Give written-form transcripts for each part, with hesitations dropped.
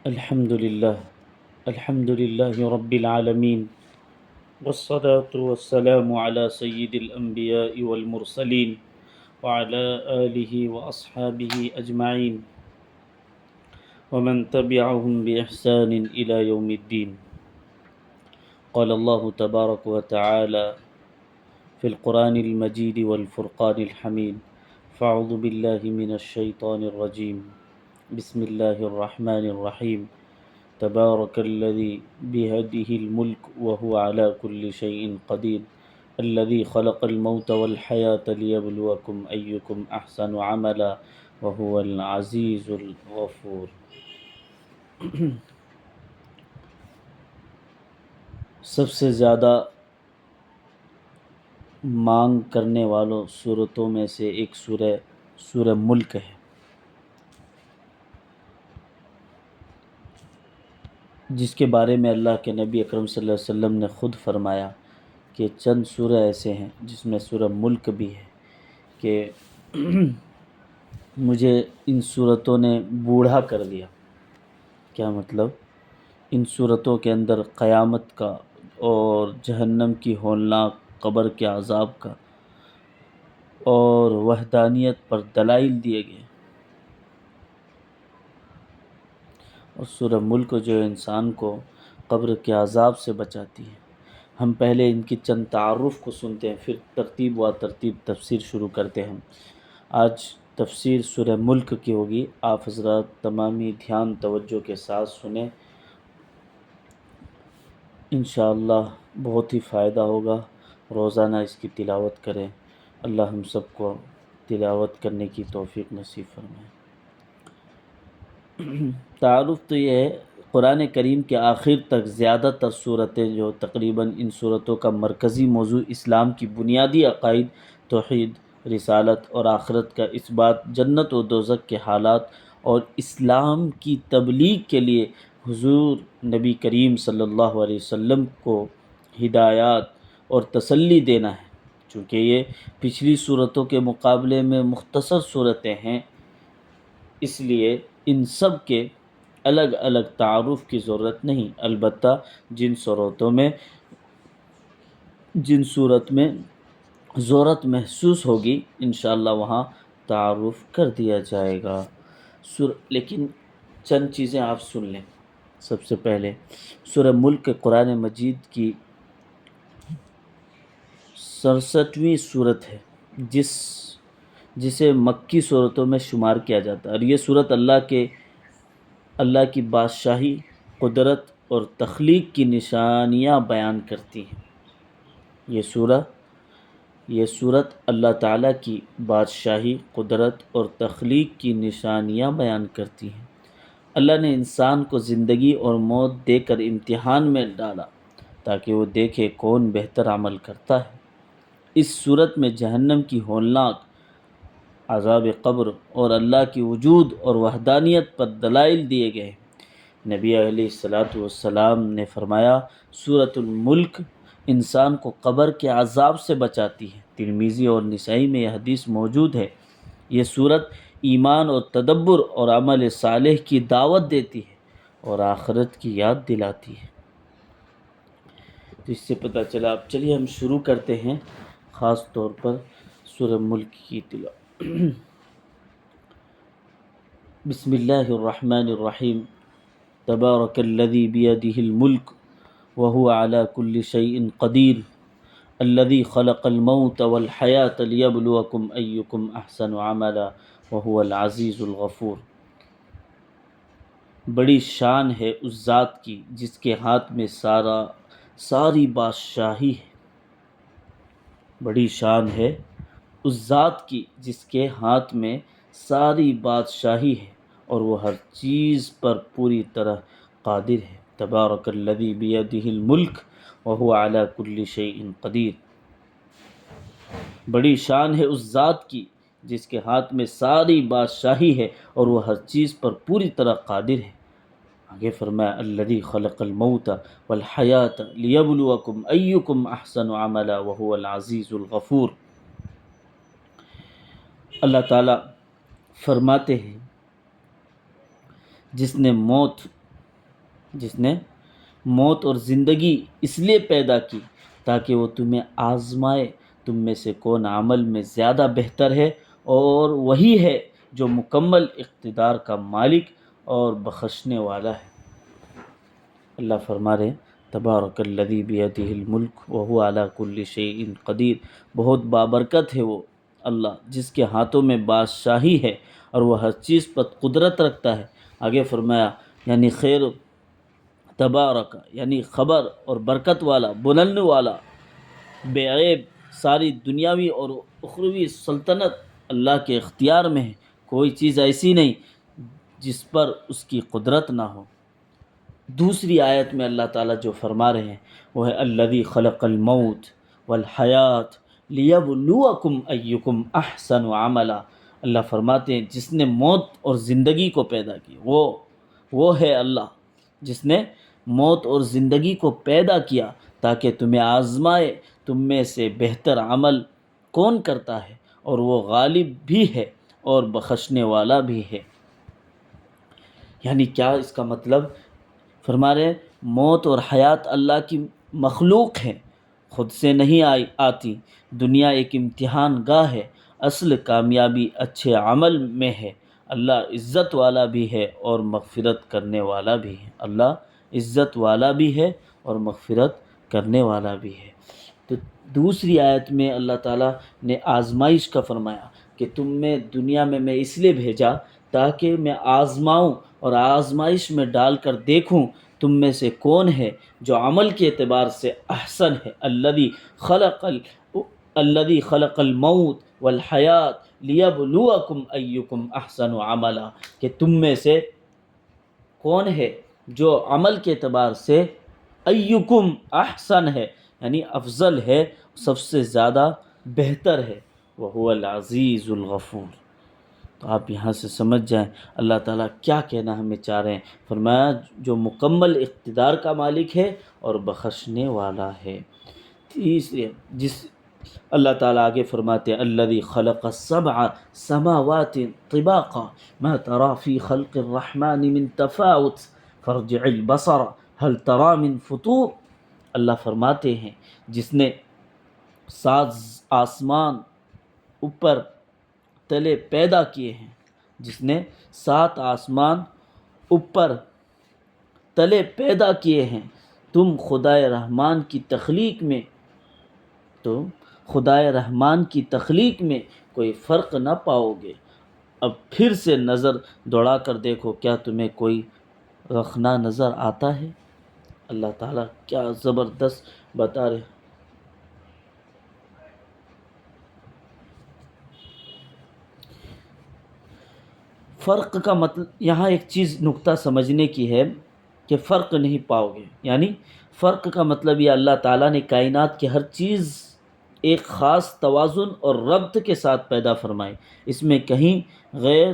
الحمد لله رب العالمين، والصلاة والسلام على سيد الأنبياء والمرسلين وعلى آله وأصحابه أجمعين ومن تبعهم بإحسان إلى يوم الدين. قال الله تبارك وتعالى في القرآن المجيد والفرقان الحميد: فأعوذ بالله من الشيطان الرجيم، بسم الله الرحمن الرحيم. تبارك الذي بيده الملك وهو على كل شيء قدير الذي خلق الموت والحياة ليبلوكم أيكم أحسن عملا وهو العزيز الغفور. سب سے زیادہ مانگ کرنے والوں صورتوں میں سے ایک سورہ ملک ہے، جس کے بارے میں اللہ کے نبی اکرم صلی اللہ علیہ وسلم نے خود فرمایا کہ چند سورہ ایسے ہیں جس میں سورہ ملک بھی ہے کہ مجھے ان صورتوں نے بوڑھا کر دیا. کیا مطلب؟ ان صورتوں کے اندر قیامت کا اور جہنم کی ہولناک قبر کے عذاب کا اور وحدانیت پر دلائل دیے گئے، اور سورہ ملک جو انسان کو قبر کے عذاب سے بچاتی ہے. ہم پہلے ان کی چند تعارف کو سنتے ہیں، پھر ترتیب و ترتیب تفسیر شروع کرتے ہیں. آج تفسیر سورہ ملک کی ہوگی. آپ حضرات تمامی دھیان توجہ کے ساتھ سنیں، انشاءاللہ بہت ہی فائدہ ہوگا. روزانہ اس کی تلاوت کریں. اللہ ہم سب کو تلاوت کرنے کی توفیق نصیب فرمائے. تعارف تو یہ ہے، قرآن کریم کے آخر تک زیادہ تر صورتیں جو تقریباً ان صورتوں کا مرکزی موضوع اسلام کی بنیادی عقائد، توحید، رسالت اور آخرت کا اثبات، جنت و دوزخ کے حالات اور اسلام کی تبلیغ کے لیے حضور نبی کریم صلی اللہ علیہ وسلم کو ہدایات اور تسلی دینا ہے. چونکہ یہ پچھلی صورتوں کے مقابلے میں مختصر صورتیں ہیں، اس لیے ان سب کے الگ الگ تعارف کی ضرورت نہیں. البتہ جن صورت میں ضرورت محسوس ہوگی انشاءاللہ وہاں تعارف کر دیا جائے گا. لیکن چند چیزیں آپ سن لیں. سب سے پہلے سورہ ملک قرآن مجید کی 67ویں صورت ہے، جسے مکی صورتوں میں شمار کیا جاتا ہے، اور یہ صورت اللہ کی بادشاہی، قدرت اور تخلیق کی نشانیاں بیان کرتی ہیں. یہ صورت اللہ تعالیٰ کی بادشاہی، قدرت اور تخلیق کی نشانیاں بیان کرتی ہیں. اللہ نے انسان کو زندگی اور موت دے کر امتحان میں ڈالا تاکہ وہ دیکھے کون بہتر عمل کرتا ہے. اس صورت میں جہنم کی ہولناک عذاب قبر اور اللہ کی وجود اور وحدانیت پر دلائل دیے گئے. نبی علیہ السلام نے فرمایا سورۃ الملک انسان کو قبر کے عذاب سے بچاتی ہے. ترمذی اور نسائی میں یہ حدیث موجود ہے. یہ صورت ایمان اور تدبر اور عمل صالح کی دعوت دیتی ہے اور آخرت کی یاد دلاتی ہے. تو اس سے پتہ چلا. اب چلیے ہم شروع کرتے ہیں خاص طور پر سورہ ملک کی تلاوت. بسم اللہ الرحمن الرحیم. تبارک الذی بیدہ الملک وہو علی کل شیء قدیر الذی خلق الموت والحیاة لیبلوکم ایکم احسن عملا وہو العزیز الغفور. بڑی شان ہے اس ذات کی جس کے ہاتھ میں ساری بادشاہی ہے. بڑی شان ہے اس ذات کی جس کے ہاتھ میں ساری بادشاہی ہے اور وہ ہر چیز پر پوری طرح قادر ہے. تبارک الذی بیدہ الملک وہو علی کل شیء قدیر. بڑی شان ہے اس ذات کی جس کے ہاتھ میں ساری بادشاہی ہے اور وہ ہر چیز پر پوری طرح قادر ہے. آگے فرمایا الذی خلق الموت والحیاة لیبلوکم ایکم احسن عملا وہو العزیز الغفور. اللہ تعالیٰ فرماتے ہیں جس نے موت جس نے موت اور زندگی اس لیے پیدا کی تاکہ وہ تمہیں آزمائے تم میں سے کون عمل میں زیادہ بہتر ہے، اور وہی ہے جو مکمل اقتدار کا مالک اور بخشنے والا ہے۔ اللہ فرما رہے ہیں تبارک الذی بیدہ الملک وہو علی کل شیء قدیر، بہت بابرکت ہے وہ اللہ جس کے ہاتھوں میں بادشاہی ہے اور وہ ہر چیز پر قدرت رکھتا ہے۔ آگے فرمایا یعنی خیر تبارک یعنی خبر اور برکت والا، بلند والا، بے عیب، ساری دنیاوی اور اخروی سلطنت اللہ کے اختیار میں ہے، کوئی چیز ایسی نہیں جس پر اس کی قدرت نہ ہو۔ دوسری آیت میں اللہ تعالیٰ جو فرما رہے ہیں وہ ہے الذی خلق الموت والحیات لیبلوکم ایکم احسن عملا۔ اللہ فرماتے ہیں جس نے موت اور زندگی کو پیدا کی، وہ ہے اللہ جس نے موت اور زندگی کو پیدا کیا تاکہ تمہیں آزمائے تم میں سے بہتر عمل کون کرتا ہے، اور وہ غالب بھی ہے اور بخشنے والا بھی ہے۔ یعنی کیا اس کا مطلب؟ فرما رہے ہیں موت اور حیات اللہ کی مخلوق ہے، خود سے نہیں آتی۔ دنیا ایک امتحان گاہ ہے، اصل کامیابی اچھے عمل میں ہے۔ اللہ عزت والا بھی ہے اور مغفرت کرنے والا بھی ہے۔ اللہ عزت والا بھی ہے اور مغفرت کرنے والا بھی ہے۔ تو دوسری آیت میں اللہ تعالیٰ نے آزمائش کا فرمایا کہ تم میں دنیا میں اس لیے بھیجا تاکہ میں آزماؤں اور آزمائش میں ڈال کر دیکھوں تم میں سے کون ہے جو عمل کے اعتبار سے احسن ہے۔ الذی خلق الموت والحیات لیبلوکم ایکم احسن عملا، کہ تم میں سے کون ہے جو عمل کے اعتبار سے ایکم احسن ہے یعنی افضل ہے، سب سے زیادہ بہتر ہے، وہو العزیز الغفور۔ تو آپ یہاں سے سمجھ جائیں اللہ تعالیٰ کیا کہنا ہمیں چاہ رہے ہیں۔ فرمایا جو مکمل اقتدار کا مالک ہے اور بخشنے والا ہے۔ تیسرے جس اللہ تعالیٰ آگے فرماتے ہیں الذی خلق السبع سماوات طباقا ما ترى في خلق الرحمن من تفاوت فارجع البصر هل ترى من فطور۔ اللہ فرماتے ہیں جس نے 7 آسمان اوپر تلے پیدا کیے ہیں، جس نے 7 آسمان اوپر تلے پیدا کیے ہیں، تم خدائے رحمان کی تخلیق میں کوئی فرق نہ پاؤ گے۔ اب پھر سے نظر دوڑا کر دیکھو کیا تمہیں کوئی رخنا نظر آتا ہے؟ اللہ تعالیٰ کیا زبردست بتا رہے۔ فرق کا مطلب یہاں ایک چیز نقطہ سمجھنے کی ہے کہ فرق نہیں پاؤ گے، یعنی فرق کا مطلب یہ اللہ تعالیٰ نے کائنات کی ہر چیز ایک خاص توازن اور ربط کے ساتھ پیدا فرمائی، اس میں کہیں غیر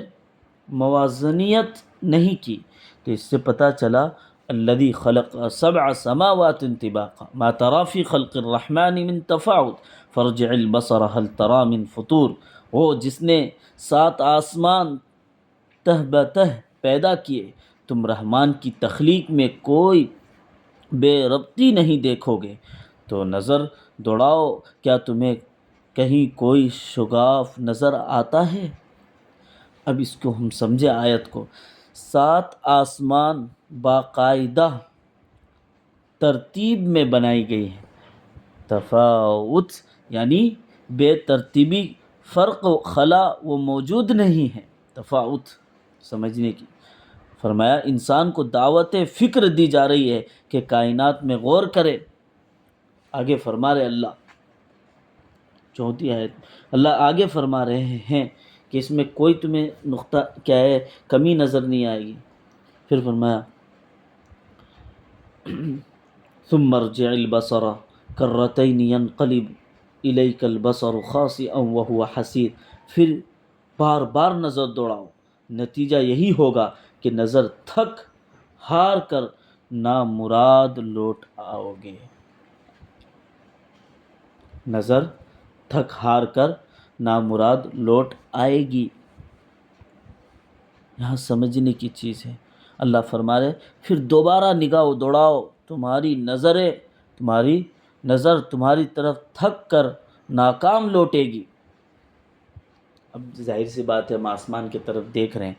موازنیت نہیں کی۔ تو اس سے پتہ چلا الذی خلق 7 سماوات طباقا ما تری فی خلق الرحمن من تفاوت فارجع البصر هل تری من فطور۔ وہ جس نے 7 آسمان تہ بتہ پیدا کیے، تم رحمان کی تخلیق میں کوئی بے ربطی نہیں دیکھو گے، تو نظر دوڑاؤ کیا تمہیں کہیں کوئی شگاف نظر آتا ہے؟ اب اس کو ہم سمجھے آیت کو۔ 7 آسمان باقاعدہ ترتیب میں بنائی گئی ہیں، تفاوت یعنی بے ترتیبی، فرق و خلا وہ موجود نہیں ہے، تفاوت سمجھنے کی۔ فرمایا انسان کو دعوت فکر دی جا رہی ہے کہ کائنات میں غور کرے۔ آگے فرما رہے اللہ 4 آیت اللہ آگے فرما رہے ہیں کہ اس میں کوئی تمہیں نقطہ کیا ہے کمی نظر نہیں آئے گی۔ پھر فرمایا ثم ارجع البصر کرتین ينقلب الیک البصر خاسئا وهو حسیر، پھر بار بار نظر دوڑاؤ، نتیجہ یہی ہوگا کہ نظر تھک ہار کر نامراد لوٹ آؤ گے۔ نظر تھک ہار کر نامراد لوٹ آئے گی۔ یہاں سمجھنے کی چیز ہے اللہ فرما رہے پھر دوبارہ نگاہ دوڑاؤ، تمہاری نظر تمہاری طرف تھک کر ناکام لوٹے گی۔ اب ظاہر سی بات ہے، ہم آسمان کی طرف دیکھ رہے ہیں،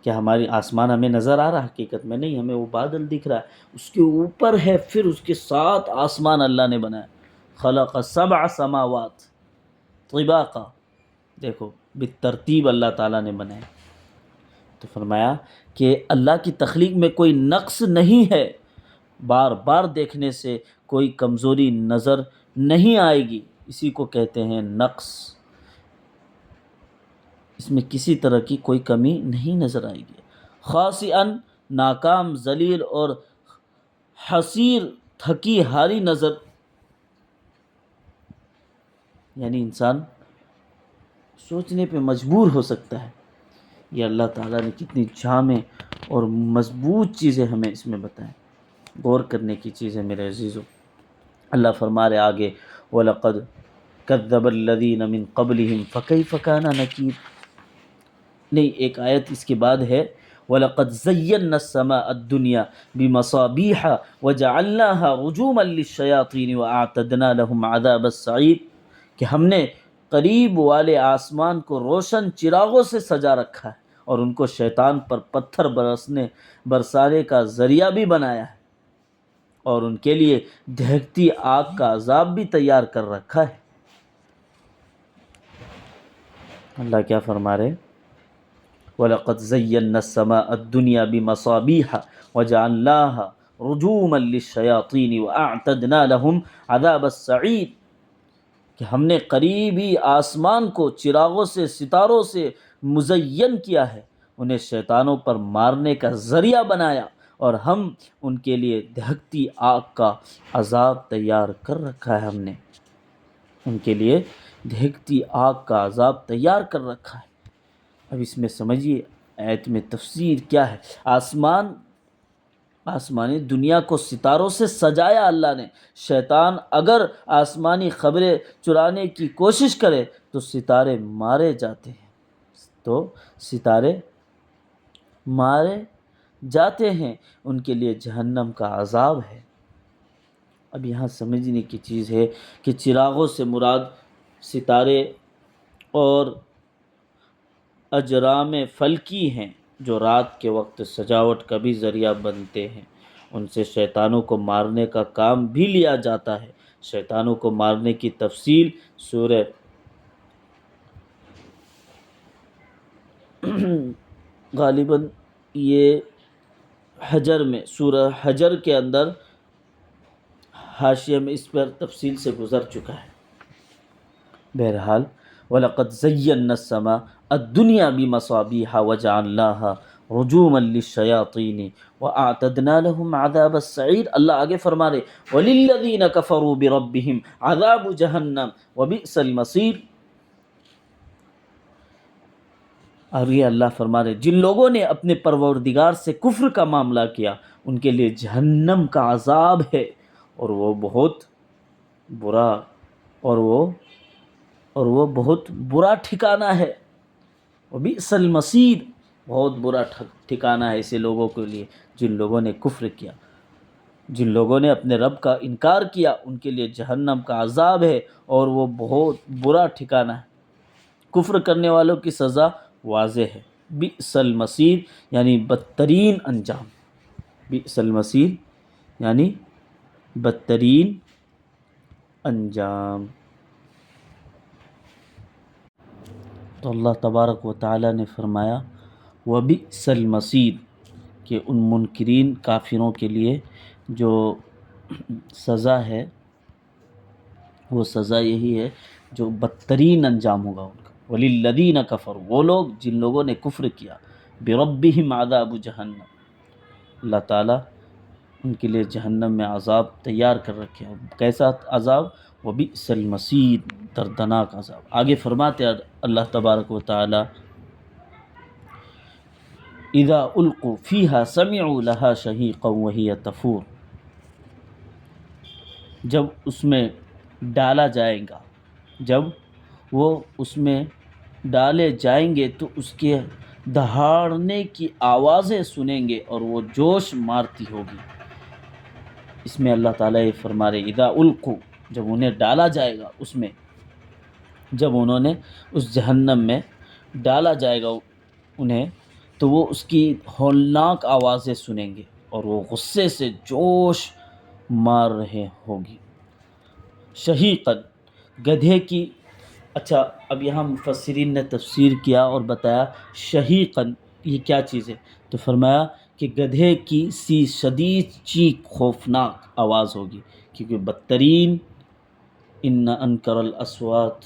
کیا ہماری آسمان ہمیں نظر آ رہا؟ حقیقت میں نہیں، ہمیں وہ بادل دکھ رہا ہے، اس کے اوپر ہے، پھر اس کے ساتھ آسمان اللہ نے بنایا۔ خلق 7 سماوات طباقا، دیکھو بالترتیب اللہ تعالیٰ نے بنائے۔ تو فرمایا کہ اللہ کی تخلیق میں کوئی نقص نہیں ہے، بار بار دیکھنے سے کوئی کمزوری نظر نہیں آئے گی، اسی کو کہتے ہیں نقص، اس میں کسی طرح کی کوئی کمی نہیں نظر آئے گی۔ خاسئاً، ناکام، ذلیل اور حسیر، تھکی ہاری نظر، یعنی انسان سوچنے پہ مجبور ہو سکتا ہے، یہ اللہ تعالیٰ نے کتنی جامع اور مضبوط چیزیں ہمیں اس میں بتائیں، غور کرنے کی چیزیں میرے عزیزو۔ اللہ فرما رہے آگے وَلَقَدْ كَذَّبَ الَّذِينَ مِن قَبْلِهِمْ فَكَيْفَ كَانَ نَكِيرٌ، نہیں ایک آیت اس کے بعد ہے وَلَقَدْ زَيَّنَّا السَّمَاءَ الدُّنْيَا بِمَصَابِيحَ وَجَعَلْنَاهَا رُجُومًا لِلشَّيَاطِينِ وَأَعْتَدْنَا لَهُمْ عَذَابَ السَّعِيرِ، کہ ہم نے قریب والے آسمان کو روشن چراغوں سے سجا رکھا ہے اور ان کو شیطان پر پتھر برسانے کا ذریعہ بھی بنایا ہے، اور ان کے لیے دہکتی آگ کا عذاب بھی تیار کر رکھا ہے۔ اللہ کیا فرما رہے؟ وَلَقَدْ زَيَّنَّا السَّمَاءَ الدُّنْيَا بِمَصَابِيحَ وَجَعَلْنَاهَا رُجُومًا لِلشَّيَاطِينِ وَأَعْتَدْنَا لَهُمْ عَذَابَ السَّعِيرِ، کہ ہم نے قریبی آسمان کو چراغوں سے، ستاروں سے مزین کیا ہے، انہیں شیطانوں پر مارنے کا ذریعہ بنایا، اور ہم ان کے لیے دہکتی آگ کا عذاب تیار کر رکھا ہے، ہم نے ان کے لیے دہکتی آگ کا عذاب تیار کر رکھا ہے۔ اب اس میں سمجھیے آیت میں تفسیر کیا ہے۔ آسمانی دنیا کو ستاروں سے سجایا اللہ نے، شیطان اگر آسمانی خبریں چرانے کی کوشش کرے تو ستارے مارے جاتے ہیں، ان کے لیے جہنم کا عذاب ہے۔ اب یہاں سمجھنے کی چیز ہے کہ چراغوں سے مراد ستارے اور اجرام فلکی ہیں جو رات کے وقت سجاوٹ کا بھی ذریعہ بنتے ہیں، ان سے شیطانوں کو مارنے کا کام بھی لیا جاتا ہے۔ شیطانوں کو مارنے کی تفصیل سورہ غالباً یہ حجر میں، سورہ حجر کے اندر حاشیہ میں اس پر تفصیل سے گزر چکا ہے۔ بہرحال وَلَقَدْ زَيَّنَّا السَّمَاءَ الدُّنْيَا بِمَصَابِيحَ وَجَعَلْنَاهَا رُجُومًا لِلشَّيَاطِينِ وَأَعْتَدْنَا لَهُمْ عَذَابَ السَّعِيرِ، اللہ آگے فرما رہے وَلِلَّذِينَ كَفَرُوا بِرَبِّهِمْ عَذَابُ جَهَنَّمَ وَبِئْسَ الْمَصِيرُ، اور یہ اللہ فرما رہے جن لوگوں نے اپنے پروردگار سے کفر کا معاملہ کیا ان کے لیے جہنم کا عذاب ہے، اور وہ بہت برا اور وہ بہت برا ٹھکانہ ہے۔ وبئس المصیر، بہت برا ٹھکانہ ہے ایسے لوگوں کے لیے جن لوگوں نے کفر کیا، جن لوگوں نے اپنے رب کا انکار کیا، ان کے لیے جہنم کا عذاب ہے اور وہ بہت برا ٹھکانہ ہے۔ کفر کرنے والوں کی سزا واضح ہے، بئس المصیر یعنی بدترین انجام، بئس المصیر یعنی بدترین انجام۔ تو اللہ تبارک و تعالیٰ نے فرمایا وبئس المصیر، کہ ان منکرین کافروں کے لیے جو سزا ہے وہ سزا یہی ہے جو بدترین انجام ہوگا ان کا۔ وَلِلَّذِينَ كَفَرُوا، وہ لوگ جن لوگوں نے کفر کیا، بِرَبِّهِمْ عَذَابُ جَهَنَّمَ، اللہ تعالیٰ ان کے لیے جہنم میں عذاب تیار کر رکھے ہیں۔ کیسا عذاب؟ وبئس المصیر، دردناک عذاب۔ آگے فرماتے ہیں اللہ تبارک و تعالیٰ اذا القوا فیہا سمعوا لہا شہیقا وہی تفور، جب اس میں ڈالا جائے گا، جب وہ اس میں ڈالے جائیں گے تو اس کے دہاڑنے کی آوازیں سنیں گے اور وہ جوش مارتی ہوگی۔ اس میں اللہ تعالیٰ یہ فرما رہے اذا القوا، جب انہیں ڈالا جائے گا اس میں، جب انہوں نے اس جہنم میں ڈالا جائے گا انہیں، تو وہ اس کی ہولناک آوازیں سنیں گے اور وہ غصے سے جوش مار رہے ہوگی۔ شہیقاً، گدھے کی، اچھا اب یہاں مفسرین نے تفسیر کیا اور بتایا شہیقاً یہ کیا چیز ہے، تو فرمایا کہ گدھے کی سی شدید چیخ خوفناک آواز ہوگی، کیونکہ بدترین ان انکر الاصوات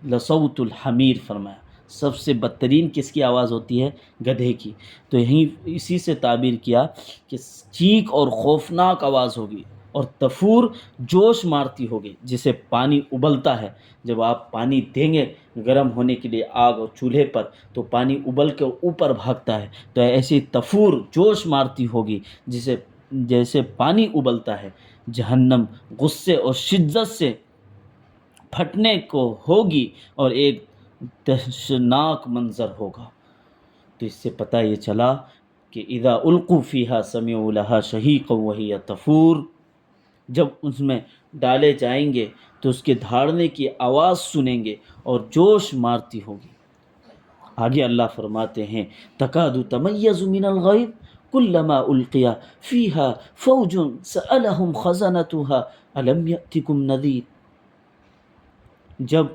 لصوت الحمیر فرمایا، سب سے بدترین کس کی آواز ہوتی ہے؟ گدھے کی۔ تو یہیں اسی سے تعبیر کیا کہ چیخ اور خوفناک آواز ہوگی، اور تفور جوش مارتی ہوگی، جسے پانی ابلتا ہے، جب آپ پانی دیں گے گرم ہونے کے لیے آگ اور چولہے پر، تو پانی ابل کے اوپر بھاگتا ہے، تو ایسی تفور جوش مارتی ہوگی جیسے پانی ابلتا ہے۔ جہنم غصے اور شدت سے پھٹنے کو ہوگی اور ایک دہشتناک منظر ہوگا۔ تو اس سے پتہ یہ چلا کہ اذا القوا فیہا سمعوا لہا شہیقا وہی تفور، جب اس میں ڈالے جائیں گے تو اس کے دھاڑنے کی آواز سنیں گے اور جوش مارتی ہوگی۔ آگے اللہ فرماتے ہیں تکاد تمیز من الغیظ کلما القی فیہا فوج سألہم خزنتها الم یأتکم نذیر، جب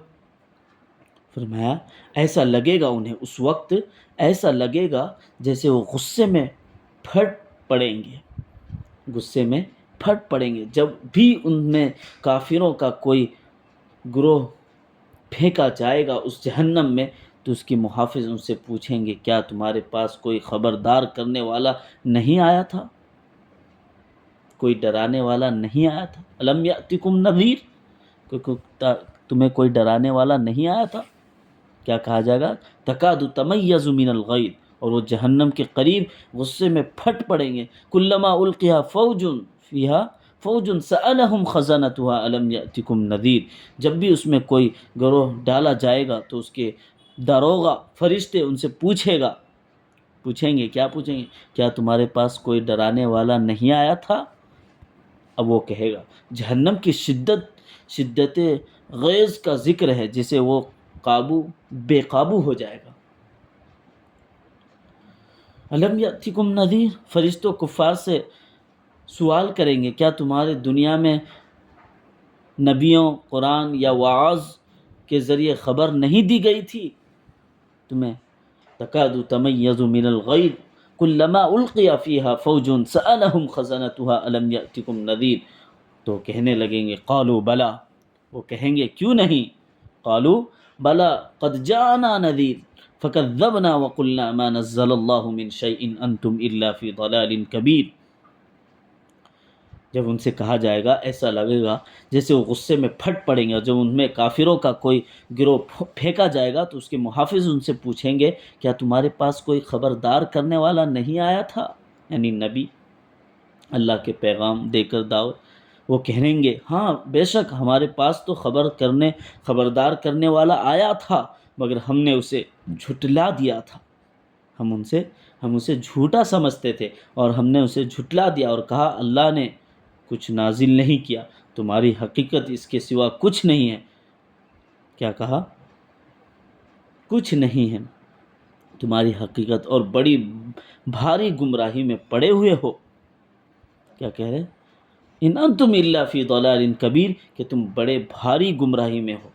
فرمایا ایسا لگے گا انہیں، اس وقت ایسا لگے گا جیسے وہ غصے میں پھٹ پڑیں گے، غصے میں پھٹ پڑیں گے۔ جب بھی ان میں کافروں کا کوئی گروہ پھینکا جائے گا اس جہنم میں، تو اس کے محافظ ان سے پوچھیں گے کیا تمہارے پاس کوئی خبردار کرنے والا نہیں آیا تھا، کوئی ڈرانے والا نہیں آیا تھا؟ الم یأتکم نذیر، تمہیں کوئی ڈرانے والا نہیں آیا تھا؟ کیا کہا جائے گا؟ تکاد تمیز من الغیظ، اور وہ جہنم کے قریب غصے میں پھٹ پڑیں گے۔ کلما القی فوج فیہا فوج سألہم خزنتها الم یأتکم نذیر، جب بھی اس میں کوئی گروہ ڈالا جائے گا تو اس کے داروغہ فرشتے ان سے پوچھیں گے، کیا پوچھیں گے؟ کیا تمہارے پاس کوئی ڈرانے والا نہیں آیا تھا؟ اب وہ کہے گا، جہنم کی شدت غیظ کا ذکر ہے، جسے وہ بے قابو ہو جائے گا۔ الم یأتکم نذیر، فرشتوں کفار سے سوال کریں گے کیا تمہارے دنیا میں نبیوں، قرآن یا وعظ کے ذریعے خبر نہیں دی گئی تھی تمہیں؟ تکاد تمیز من الغیظ کلما القی فیہا فوج سألہم خزنتها الم یأتکم نذیر، تو کہنے لگیں گے قالوا بلا، وہ کہیں گے کیوں نہیں، قالوا بلا قد جاءنا نذیر فکذبنا وقلنا ما نزل اللہ من شیء انتم الا فی ضلال کبیر۔ جب ان سے کہا جائے گا، ایسا لگے گا جیسے وہ غصے میں پھٹ پڑیں گے، جب ان میں کافروں کا کوئی گروہ پھینکا جائے گا تو اس کے محافظ ان سے پوچھیں گے کیا تمہارے پاس کوئی خبردار کرنے والا نہیں آیا تھا، یعنی نبی اللہ کے پیغام دے کر دعوت۔ وہ کہیں گے ہاں بے شک ہمارے پاس تو خبردار کرنے والا آیا تھا، مگر ہم نے اسے جھٹلا دیا تھا، ہم اسے جھوٹا سمجھتے تھے اور ہم نے اسے جھٹلا دیا اور کہا اللہ نے کچھ نازل نہیں کیا، تمہاری حقیقت اس کے سوا کچھ نہیں ہے۔ کیا کہا؟ کچھ نہیں ہے تمہاری حقیقت، اور بڑی بھاری گمراہی میں پڑے ہوئے ہو۔ کیا کہہ رہے؟ ان انتم الا فی ضلال کبیر، کہ تم بڑے بھاری گمراہی میں ہو۔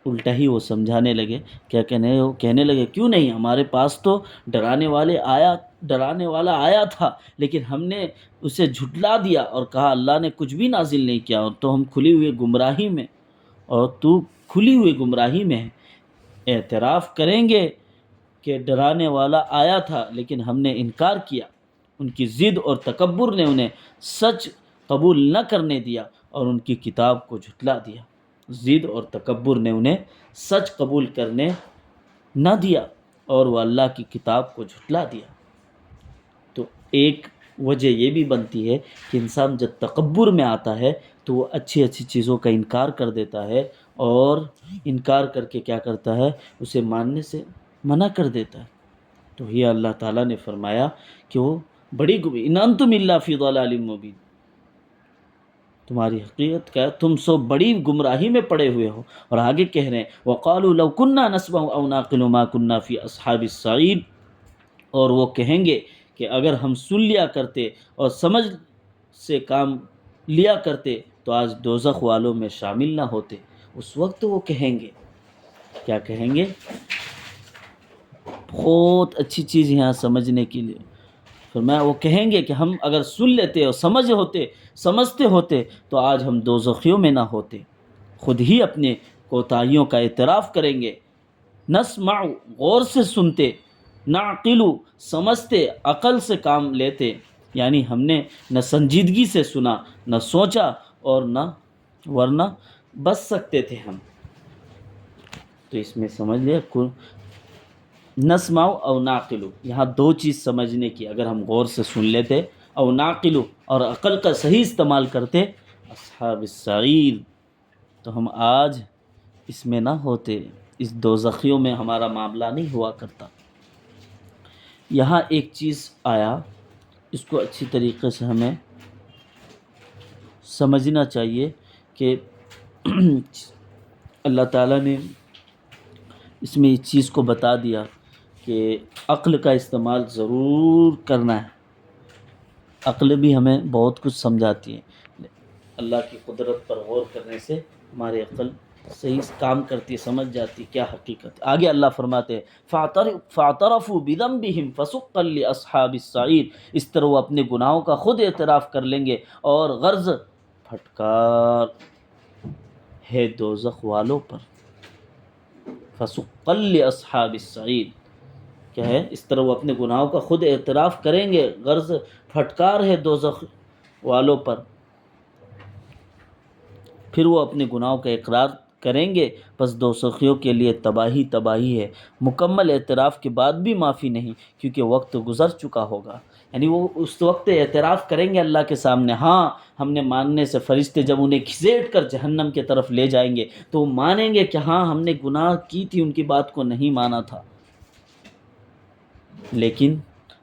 الٹا ہی وہ سمجھانے لگے، کیا کہنے لگے کیوں نہیں، ہمارے پاس تو ڈرانے والا آیا تھا، لیکن ہم نے اسے جھٹلا دیا اور کہا اللہ نے کچھ بھی نازل نہیں کیا، اور تو ہم کھلی ہوئی گمراہی میں، اور تو کھلی ہوئی گمراہی میں ہے۔ اعتراف کریں گے کہ ڈرانے والا آیا تھا، لیکن ہم نے انکار کیا، ان کی ضد اور تکبر نے انہیں سچ قبول نہ کرنے دیا اور ان کی کتاب کو جھٹلا دیا۔ ضد اور تکبر نے انہیں سچ قبول کرنے نہ دیا اور وہ اللہ کی کتاب کو جھٹلا دیا۔ تو ایک وجہ یہ بھی بنتی ہے کہ انسان جب تکبر میں آتا ہے تو وہ اچھی اچھی چیزوں کا انکار کر دیتا ہے، اور انکار کر کے کیا کرتا ہے، اسے ماننے سے منع کر دیتا ہے۔ تو یہ اللہ تعالیٰ نے فرمایا کہ وہ بڑی ان انتم الا فی ضلال مبین، تمہاری حقیقت کیا ہے، تم سو بڑی گمراہی میں پڑے ہوئے ہو۔ اور آگے کہہ رہے ہیں وَقَالُوا لَوْ كُنَّا نَسْمَعُ أَوْ نَعْقِلُ مَا كُنَّا فِي أَصْحَابِ السَّعِيرِ، اور وہ کہیں گے کہ اگر ہم سن لیا کرتے اور سمجھ سے کام لیا کرتے تو آج دوزخ والوں میں شامل نہ ہوتے۔ اس وقت وہ کہیں گے، کیا کہیں گے؟ بہت اچھی چیز یہاں سمجھنے کے لیے فرمایا، وہ کہیں گے کہ ہم اگر سن لیتے اور سمجھتے ہوتے تو آج ہم دوزخیوں میں نہ ہوتے۔ خود ہی اپنے کوتاہیوں کا اعتراف کریں گے۔ نسمع، غور سے سنتے، نعقل، سمجھتے، عقل سے کام لیتے، یعنی ہم نے نہ سنجیدگی سے سنا، نہ سوچا، اور نہ ورنہ بچ سکتے تھے ہم۔ تو اس میں سمجھ لیا نسمع او نعقل، یہاں دو چیز سمجھنے کی، اگر ہم غور سے سن لیتے، او نعقل، اور عقل کا صحیح استعمال کرتے، اصحاب السعیر، تو ہم آج اس میں نہ ہوتے، اس دوزخیوں میں ہمارا معاملہ نہیں ہوا کرتا۔ یہاں ایک چیز آیا، اس کو اچھی طریقے سے ہمیں سمجھنا چاہیے کہ اللہ تعالیٰ نے اس میں اس چیز کو بتا دیا کہ عقل کا استعمال ضرور کرنا ہے۔ عقل بھی ہمیں بہت کچھ سمجھاتی ہے، اللہ کی قدرت پر غور کرنے سے ہماری عقل صحیح کام کرتی ہے، سمجھ جاتی کیا حقیقت ہے۔ آگے اللہ فرماتے ہیں فَاعْتَرَفُوا بِذَنبِهِمْ فَسُحْقًا لِّأَصْحَابِ السَّعِيرِ، اس طرح وہ اپنے گناہوں کا خود اعتراف کر لیں گے، اور غرض پھٹکار ہے دوزخ والوں پر۔ فَسُحْقًا لِّأَصْحَابِ السَّعِيرِ کیا ہے، اس طرح وہ اپنے گناہوں کا خود اعتراف کریں گے، غرض پھٹکار ہے دوزخ والوں پر۔ پھر وہ اپنے گناہوں کا اقرار کریں گے، پس دوزخیوں کے لیے تباہی ہے، مکمل اعتراف کے بعد بھی معافی نہیں، کیونکہ وقت گزر چکا ہوگا۔ یعنی وہ اس وقت اعتراف کریں گے اللہ کے سامنے، ہاں ہم نے ماننے سے، فرشتے جب انہیں گھسیٹ کر جہنم کی طرف لے جائیں گے تو وہ مانیں گے کہ ہاں ہم نے گناہ کی تھی، ان کی بات کو نہیں مانا تھا۔ لیکن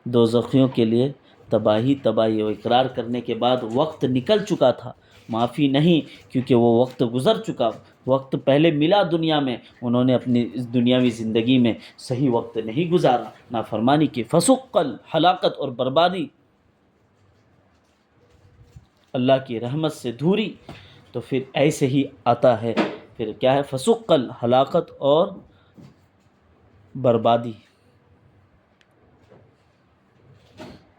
دوزخیوں کے لیے تباہی، اور اقرار کرنے کے بعد وقت نکل چکا تھا، معافی نہیں، کیونکہ وہ وقت گزر چکا، وقت پہلے ملا دنیا میں، انہوں نے اپنی اس دنیاوی زندگی میں صحیح وقت نہیں گزارا، نافرمانی کی، فسقل، ہلاکت اور بربادی، اللہ کی رحمت سے دوری۔ تو پھر ایسے ہی آتا ہے، پھر کیا ہے، فسقل، ہلاکت اور بربادی۔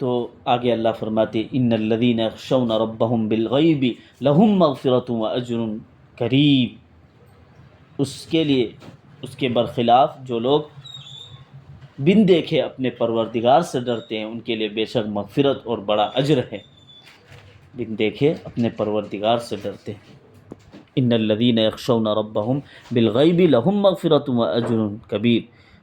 تو آگے اللہ فرماتے ان الذین یخشون ربهم بالغیب لهم مغفرۃ واجر کریم، اس کے لیے، اس کے برخلاف جو لوگ بن دیکھے اپنے پروردگار سے ڈرتے ہیں، ان کے لیے بے شک مغفرت اور بڑا اجر ہے۔ بن دیکھے اپنے پروردگار سے ڈرتے ہیں، ان الذین یخشون ربهم بالغیب لهم مغفرۃ واجر کبیر،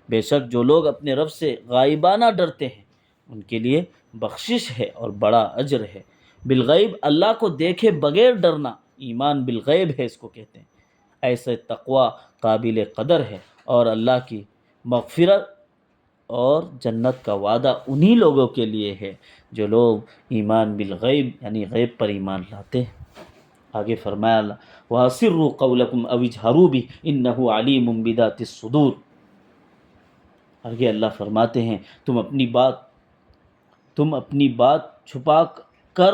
بے شک جو لوگ اپنے رب سے غائبانہ ڈرتے ہیں ان کے لیے بخشش ہے اور بڑا اجر ہے۔ بالغیب، اللہ کو دیکھے بغیر ڈرنا، ایمان بالغیب ہے، اس کو کہتے ہیں۔ ایسے تقوی قابل قدر ہے، اور اللہ کی مغفرت اور جنت کا وعدہ انہی لوگوں کے لیے ہے جو لوگ ایمان بالغیب یعنی غیب پر ایمان لاتے ہیں۔ آگے فرمایا اللہ وَأَسِرُّوا قَوْلَكُمْ أَوِ اجْهَرُوا بِهِ إِنَّهُ عَلِيمٌ بِذَاتِ الصُّدُورِ۔ آگے اللہ فرماتے ہیں تم اپنی بات چھپا کر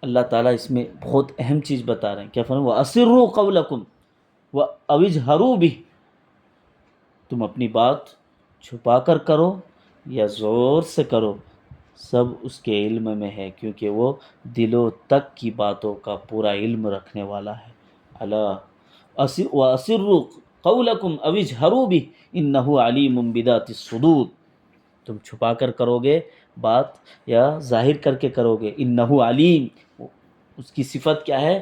اللہ تعالیٰ اس میں بہت اہم چیز بتا رہے ہیں، کیا فرمایا وَأَسِرُّوا قَوْلَكُمْ أَوِ اجْهَرُوا بِهِ، تم اپنی بات چھپا کر کرو یا زور سے کرو، سب اس کے علم میں ہے، کیونکہ وہ دلوں تک کی باتوں کا پورا علم رکھنے والا ہے۔ وَأَسِرُّوا قَوْلَكُمْ أَوِ اجْهَرُوا بِهِ إِنَّهُ عَلِيمٌ بِذَاتِ الصُّدُورِ، تم چھپا کر کرو گے بات یا ظاہر کر کے کرو گے، انہو علیم، اس کی صفت کیا ہے،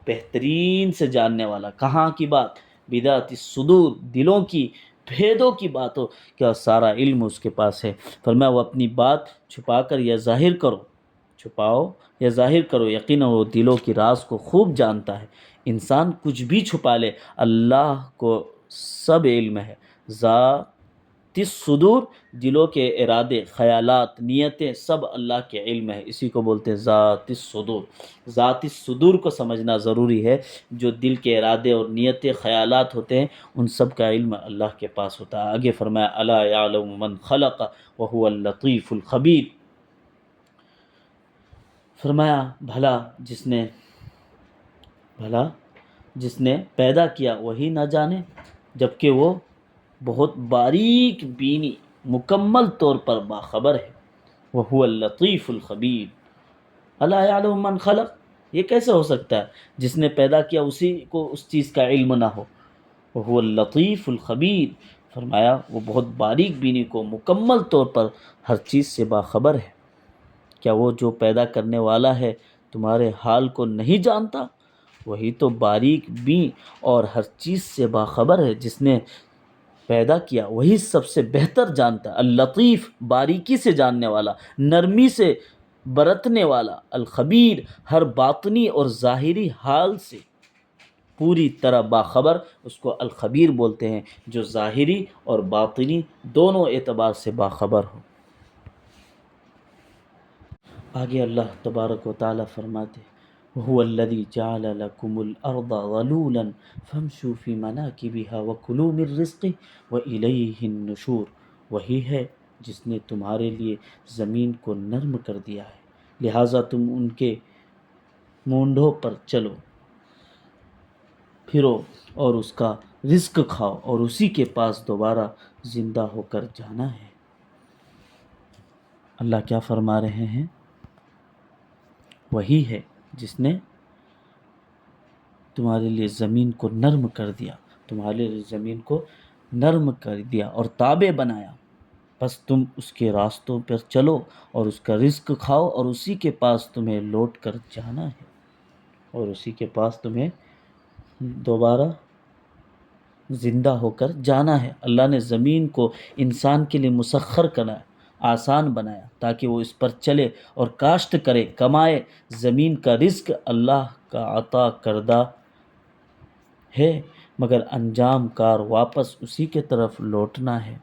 بہترین سے جاننے والا، کہاں کی بات، بذات الصدور، دلوں کی، بھیدوں کی بات ہو، کیا سارا علم اس کے پاس ہے۔ فرمایا وہ اپنی بات چھپا کر یا ظاہر کرو، چھپاؤ یا ظاہر کرو، یقیناً وہ دلوں کی راز کو خوب جانتا ہے۔ انسان کچھ بھی چھپا لے، اللہ کو سب علم ہے۔ ذات الصدور، دلوں کے ارادے، خیالات، نیتیں سب اللہ کے علم ہے، اسی کو بولتے ہیں ذات الصدور۔ ذات الصدور کو سمجھنا ضروری ہے، جو دل کے ارادے اور نیتیں، خیالات ہوتے ہیں، ان سب کا علم اللہ کے پاس ہوتا ہے۔ آگے فرمایا الا یعلم من خلق وهو اللطیف الخبیر، فرمایا بھلا جس نے پیدا کیا وہی نہ جانے، جبکہ وہ بہت باریک بینی، مکمل طور پر باخبر ہے۔ وَهُوَ اللطیف الخبیر، الا یعلم من خلق، یہ کیسے ہو سکتا ہے جس نے پیدا کیا اسی کو اس چیز کا علم نہ ہو۔ وَهُوَ اللطیف الخبیر، فرمایا وہ بہت باریک بینی کو مکمل طور پر ہر چیز سے باخبر ہے۔ کیا وہ جو پیدا کرنے والا ہے تمہارے حال کو نہیں جانتا؟ وہی تو باریک بین اور ہر چیز سے باخبر ہے۔ جس نے پیدا کیا وہی سب سے بہتر جانتا ہے۔ اللطیف، باریکی سے جاننے والا، نرمی سے برتنے والا، الخبیر، ہر باطنی اور ظاہری حال سے پوری طرح باخبر، اس کو الخبیر بولتے ہیں، جو ظاہری اور باطنی دونوں اعتبار سے باخبر ہو۔ آگے اللہ تبارک و تعالیٰ فرماتے ہیں وَهُوَ الَّذِي جَعَلَ لَكُمُ الْأَرْضَ ظَلُولًا فَامْشُوا فِي مَنَاكِبِهَا وَكُلُوا مِن رِّزْقِهِ وَإِلَيْهِ النُّشُورُ، وہی ہے جس نے تمہارے لیے زمین کو نرم کر دیا ہے، لہٰذا تم ان کے مونڈھوں پر چلو پھرو اور اس کا رزق کھاؤ، اور اسی کے پاس دوبارہ زندہ ہو کر جانا ہے۔ اللہ کیا فرما رہے ہیں؟ وہی ہے جس نے تمہارے لیے زمین کو نرم کر دیا، تمہارے لیے زمین کو نرم کر دیا اور تابع بنایا، بس تم اس کے راستوں پر چلو اور اس کا رزق کھاؤ، اور اسی کے پاس تمہیں لوٹ کر جانا ہے، اور اسی کے پاس تمہیں دوبارہ زندہ ہو کر جانا ہے۔ اللہ نے زمین کو انسان کے لیے مسخر کرا، آسان بنایا تاکہ وہ اس پر چلے اور کاشت کرے، کمائے۔ زمین کا رزق اللہ کا عطا کردہ ہے، مگر انجام کار واپس اسی کے طرف لوٹنا ہے۔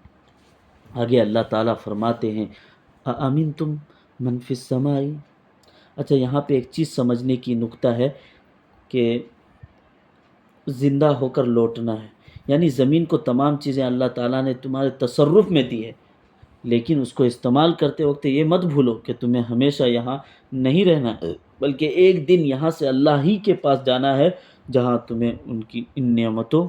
آگے اللہ تعالیٰ فرماتے ہیں اَأَمِنْتُمْ مَنْ فِي السَّمَاءِ، اچھا یہاں پہ ایک چیز سمجھنے کی نکتہ ہے کہ زندہ ہو کر لوٹنا ہے، یعنی زمین کو تمام چیزیں اللہ تعالیٰ نے تمہارے تصرف میں دی ہے، لیکن اس کو استعمال کرتے وقت یہ مت بھولو کہ تمہیں ہمیشہ یہاں نہیں رہنا ہے، بلکہ ایک دن یہاں سے اللہ ہی کے پاس جانا ہے، جہاں تمہیں ان نعمتوں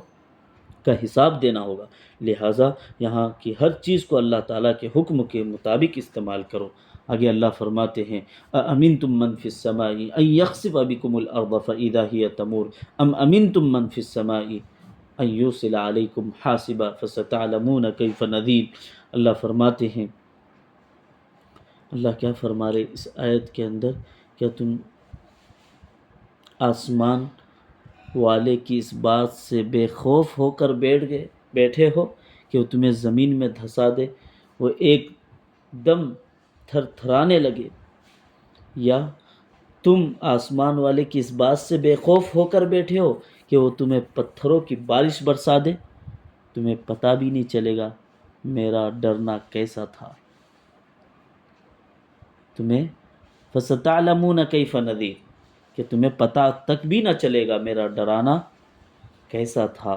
کا حساب دینا ہوگا۔ لہٰذا یہاں کی ہر چیز کو اللہ تعالیٰ کے حکم کے مطابق استعمال کرو۔ آگے اللہ فرماتے ہیں اَأَمِنْتُمْ مَنْ فِي السَّمَاءِ أَن يَخْسِفَ بِكُمُ الْأَرْضَ فَإِذَا هِيَ تَمُورُ أَمْ أَمِنْتُمْ مَنْ فِي السَّمَاءِ أَن يُرْسِلَ عَلَيْكُمْ حَاصِبًا فَسَتَعْلَمُونَ كَيْفَ نَذِيرِ۔ اللہ فرماتے ہیں، اللہ کیا فرما رہے اس آیت کے اندر، کیا تم آسمان والے کی اس بات سے بے خوف ہو کر بیٹھے ہو کہ وہ تمہیں زمین میں دھسا دے، وہ ایک دم تھر تھرانے لگے، یا تم آسمان والے کی اس بات سے بے خوف ہو کر بیٹھے ہو کہ وہ تمہیں پتھروں کی بارش برسا دے، تمہیں پتہ بھی نہیں چلے گا میرا ڈرنا کیسا تھا، تمہیں فَسَتَعْلَمُونَ كَيْفَ نَذِيرِ، کہ تمہیں پتہ تک بھی نہ چلے گا میرا ڈرانا کیسا تھا۔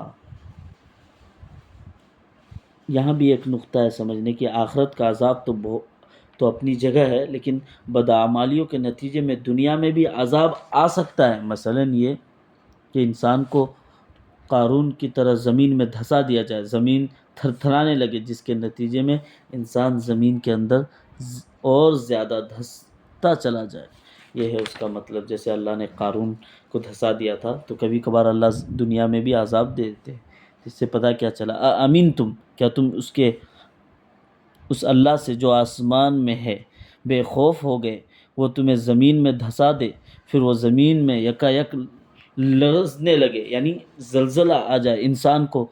یہاں بھی ایک نقطہ ہے سمجھنے کی، آخرت کا عذاب تو اپنی جگہ ہے، لیکن بدعمالیوں کے نتیجے میں دنیا میں بھی عذاب آ سکتا ہے۔ مثلاً یہ کہ انسان کو قارون کی طرح زمین میں دھسا دیا جائے، زمین تھر تھرانے لگے، جس کے نتیجے میں انسان زمین کے اندر اور زیادہ دھستا چلا جائے، یہ ہے اس کا مطلب۔ جیسے اللہ نے قارون کو دھسا دیا تھا، تو کبھی کبھار اللہ دنیا میں بھی عذاب دے دیتے ہیں، اس سے پتہ کیا چلا امین تم، کیا تم اس اللہ سے جو آسمان میں ہے بے خوف ہو گئے، وہ تمہیں زمین میں دھسا دے، پھر وہ زمین میں یکا یک لرزنے لگے، یعنی زلزلہ آ جائے، انسان کو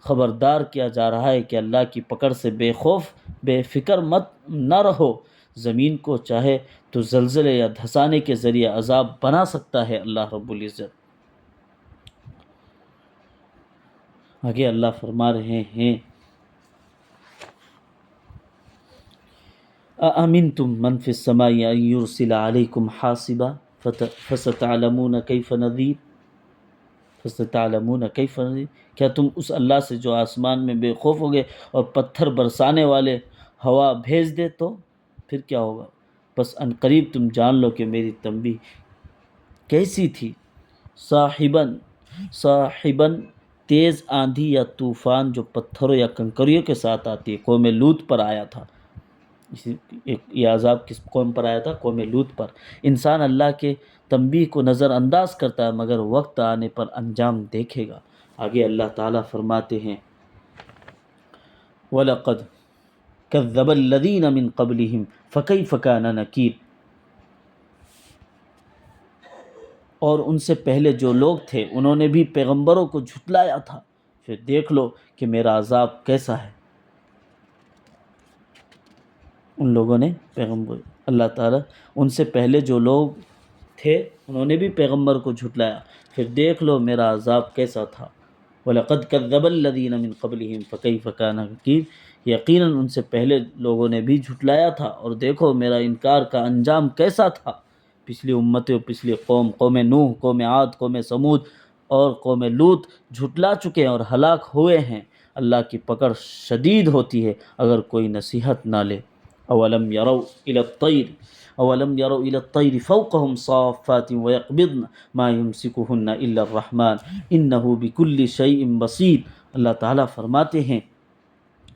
خبردار کیا جا رہا ہے کہ اللہ کی پکڑ سے بے خوف بے فکر مت نہ رہو، زمین کو چاہے تو زلزلے یا دھسانے کے ذریعے عذاب بنا سکتا ہے اللہ رب العزت۔ آگے اللہ فرما رہے ہیں أَأَمِنْتُمْ مَنْ فِي السَّمَاءِ أَن يُرْسِلَ عَلَيْكُمْ حَاصِبًا فَسَتَعْلَمُونَ كَيْفَ نَذِيرِ فَسَتَعْلَمُونَ كَيْفَ نَذِيرِ، کیا تم اس اللہ سے جو آسمان میں بے خوف ہوگے اور پتھر برسانے والے ہوا بھیج دے تو پھر کیا ہوگا؟ بس ان قریب تم جان لو کہ میری تنبیہ کیسی تھی۔ صاحباً تیز آندھی یا طوفان جو پتھروں یا کنکریوں کے ساتھ آتی ہے، قوم لوط پر آیا تھا۔ یہ عذاب کس قوم پر آیا تھا؟ قوم لوط پر۔ انسان اللہ کے تنبیہ کو نظر انداز کرتا ہے مگر وقت آنے پر انجام دیکھے گا۔ آگے اللہ تعالیٰ فرماتے ہیں وَلَقَدْ كَذَّبَ الَّذِينَ مِن قَبْلِهِمْ فَكَيْفَ كَانَ نَكِيرِ، اور ان سے پہلے جو لوگ تھے انہوں نے بھی پیغمبروں کو جھٹلایا تھا، پھر دیکھ لو کہ میرا عذاب کیسا ہے۔ ان لوگوں نے اللہ تعالیٰ ان سے پہلے جو لوگ تھے انہوں نے بھی پیغمبر کو جھٹلایا، پھر دیکھ لو میرا عذاب کیسا تھا۔ وَلَقَدْ كَذَّبَ الَّذِينَ مِن قَبْلِهِمْ فَكَيْفَ كَانَ نَكِيرِ، یقیناً ان سے پہلے لوگوں نے بھی جھٹلایا تھا اور دیکھو میرا انکار کا انجام کیسا تھا۔ پچھلی امتیں اور پچھلی قوم نوح، قوم عاد، قوم سمود اور قوم لوط جھٹلا چکے ہیں اور ہلاک ہوئے ہیں۔ اللہ کی پکڑ شدید ہوتی ہے اگر کوئی نصیحت نہ لے۔ اولم یروا الی الطیر فوقهم صافات ویقبضن ما یمسکہن الا الرحمن انہ بکل شیء بصیر، اللہ تعالیٰ فرماتے ہیں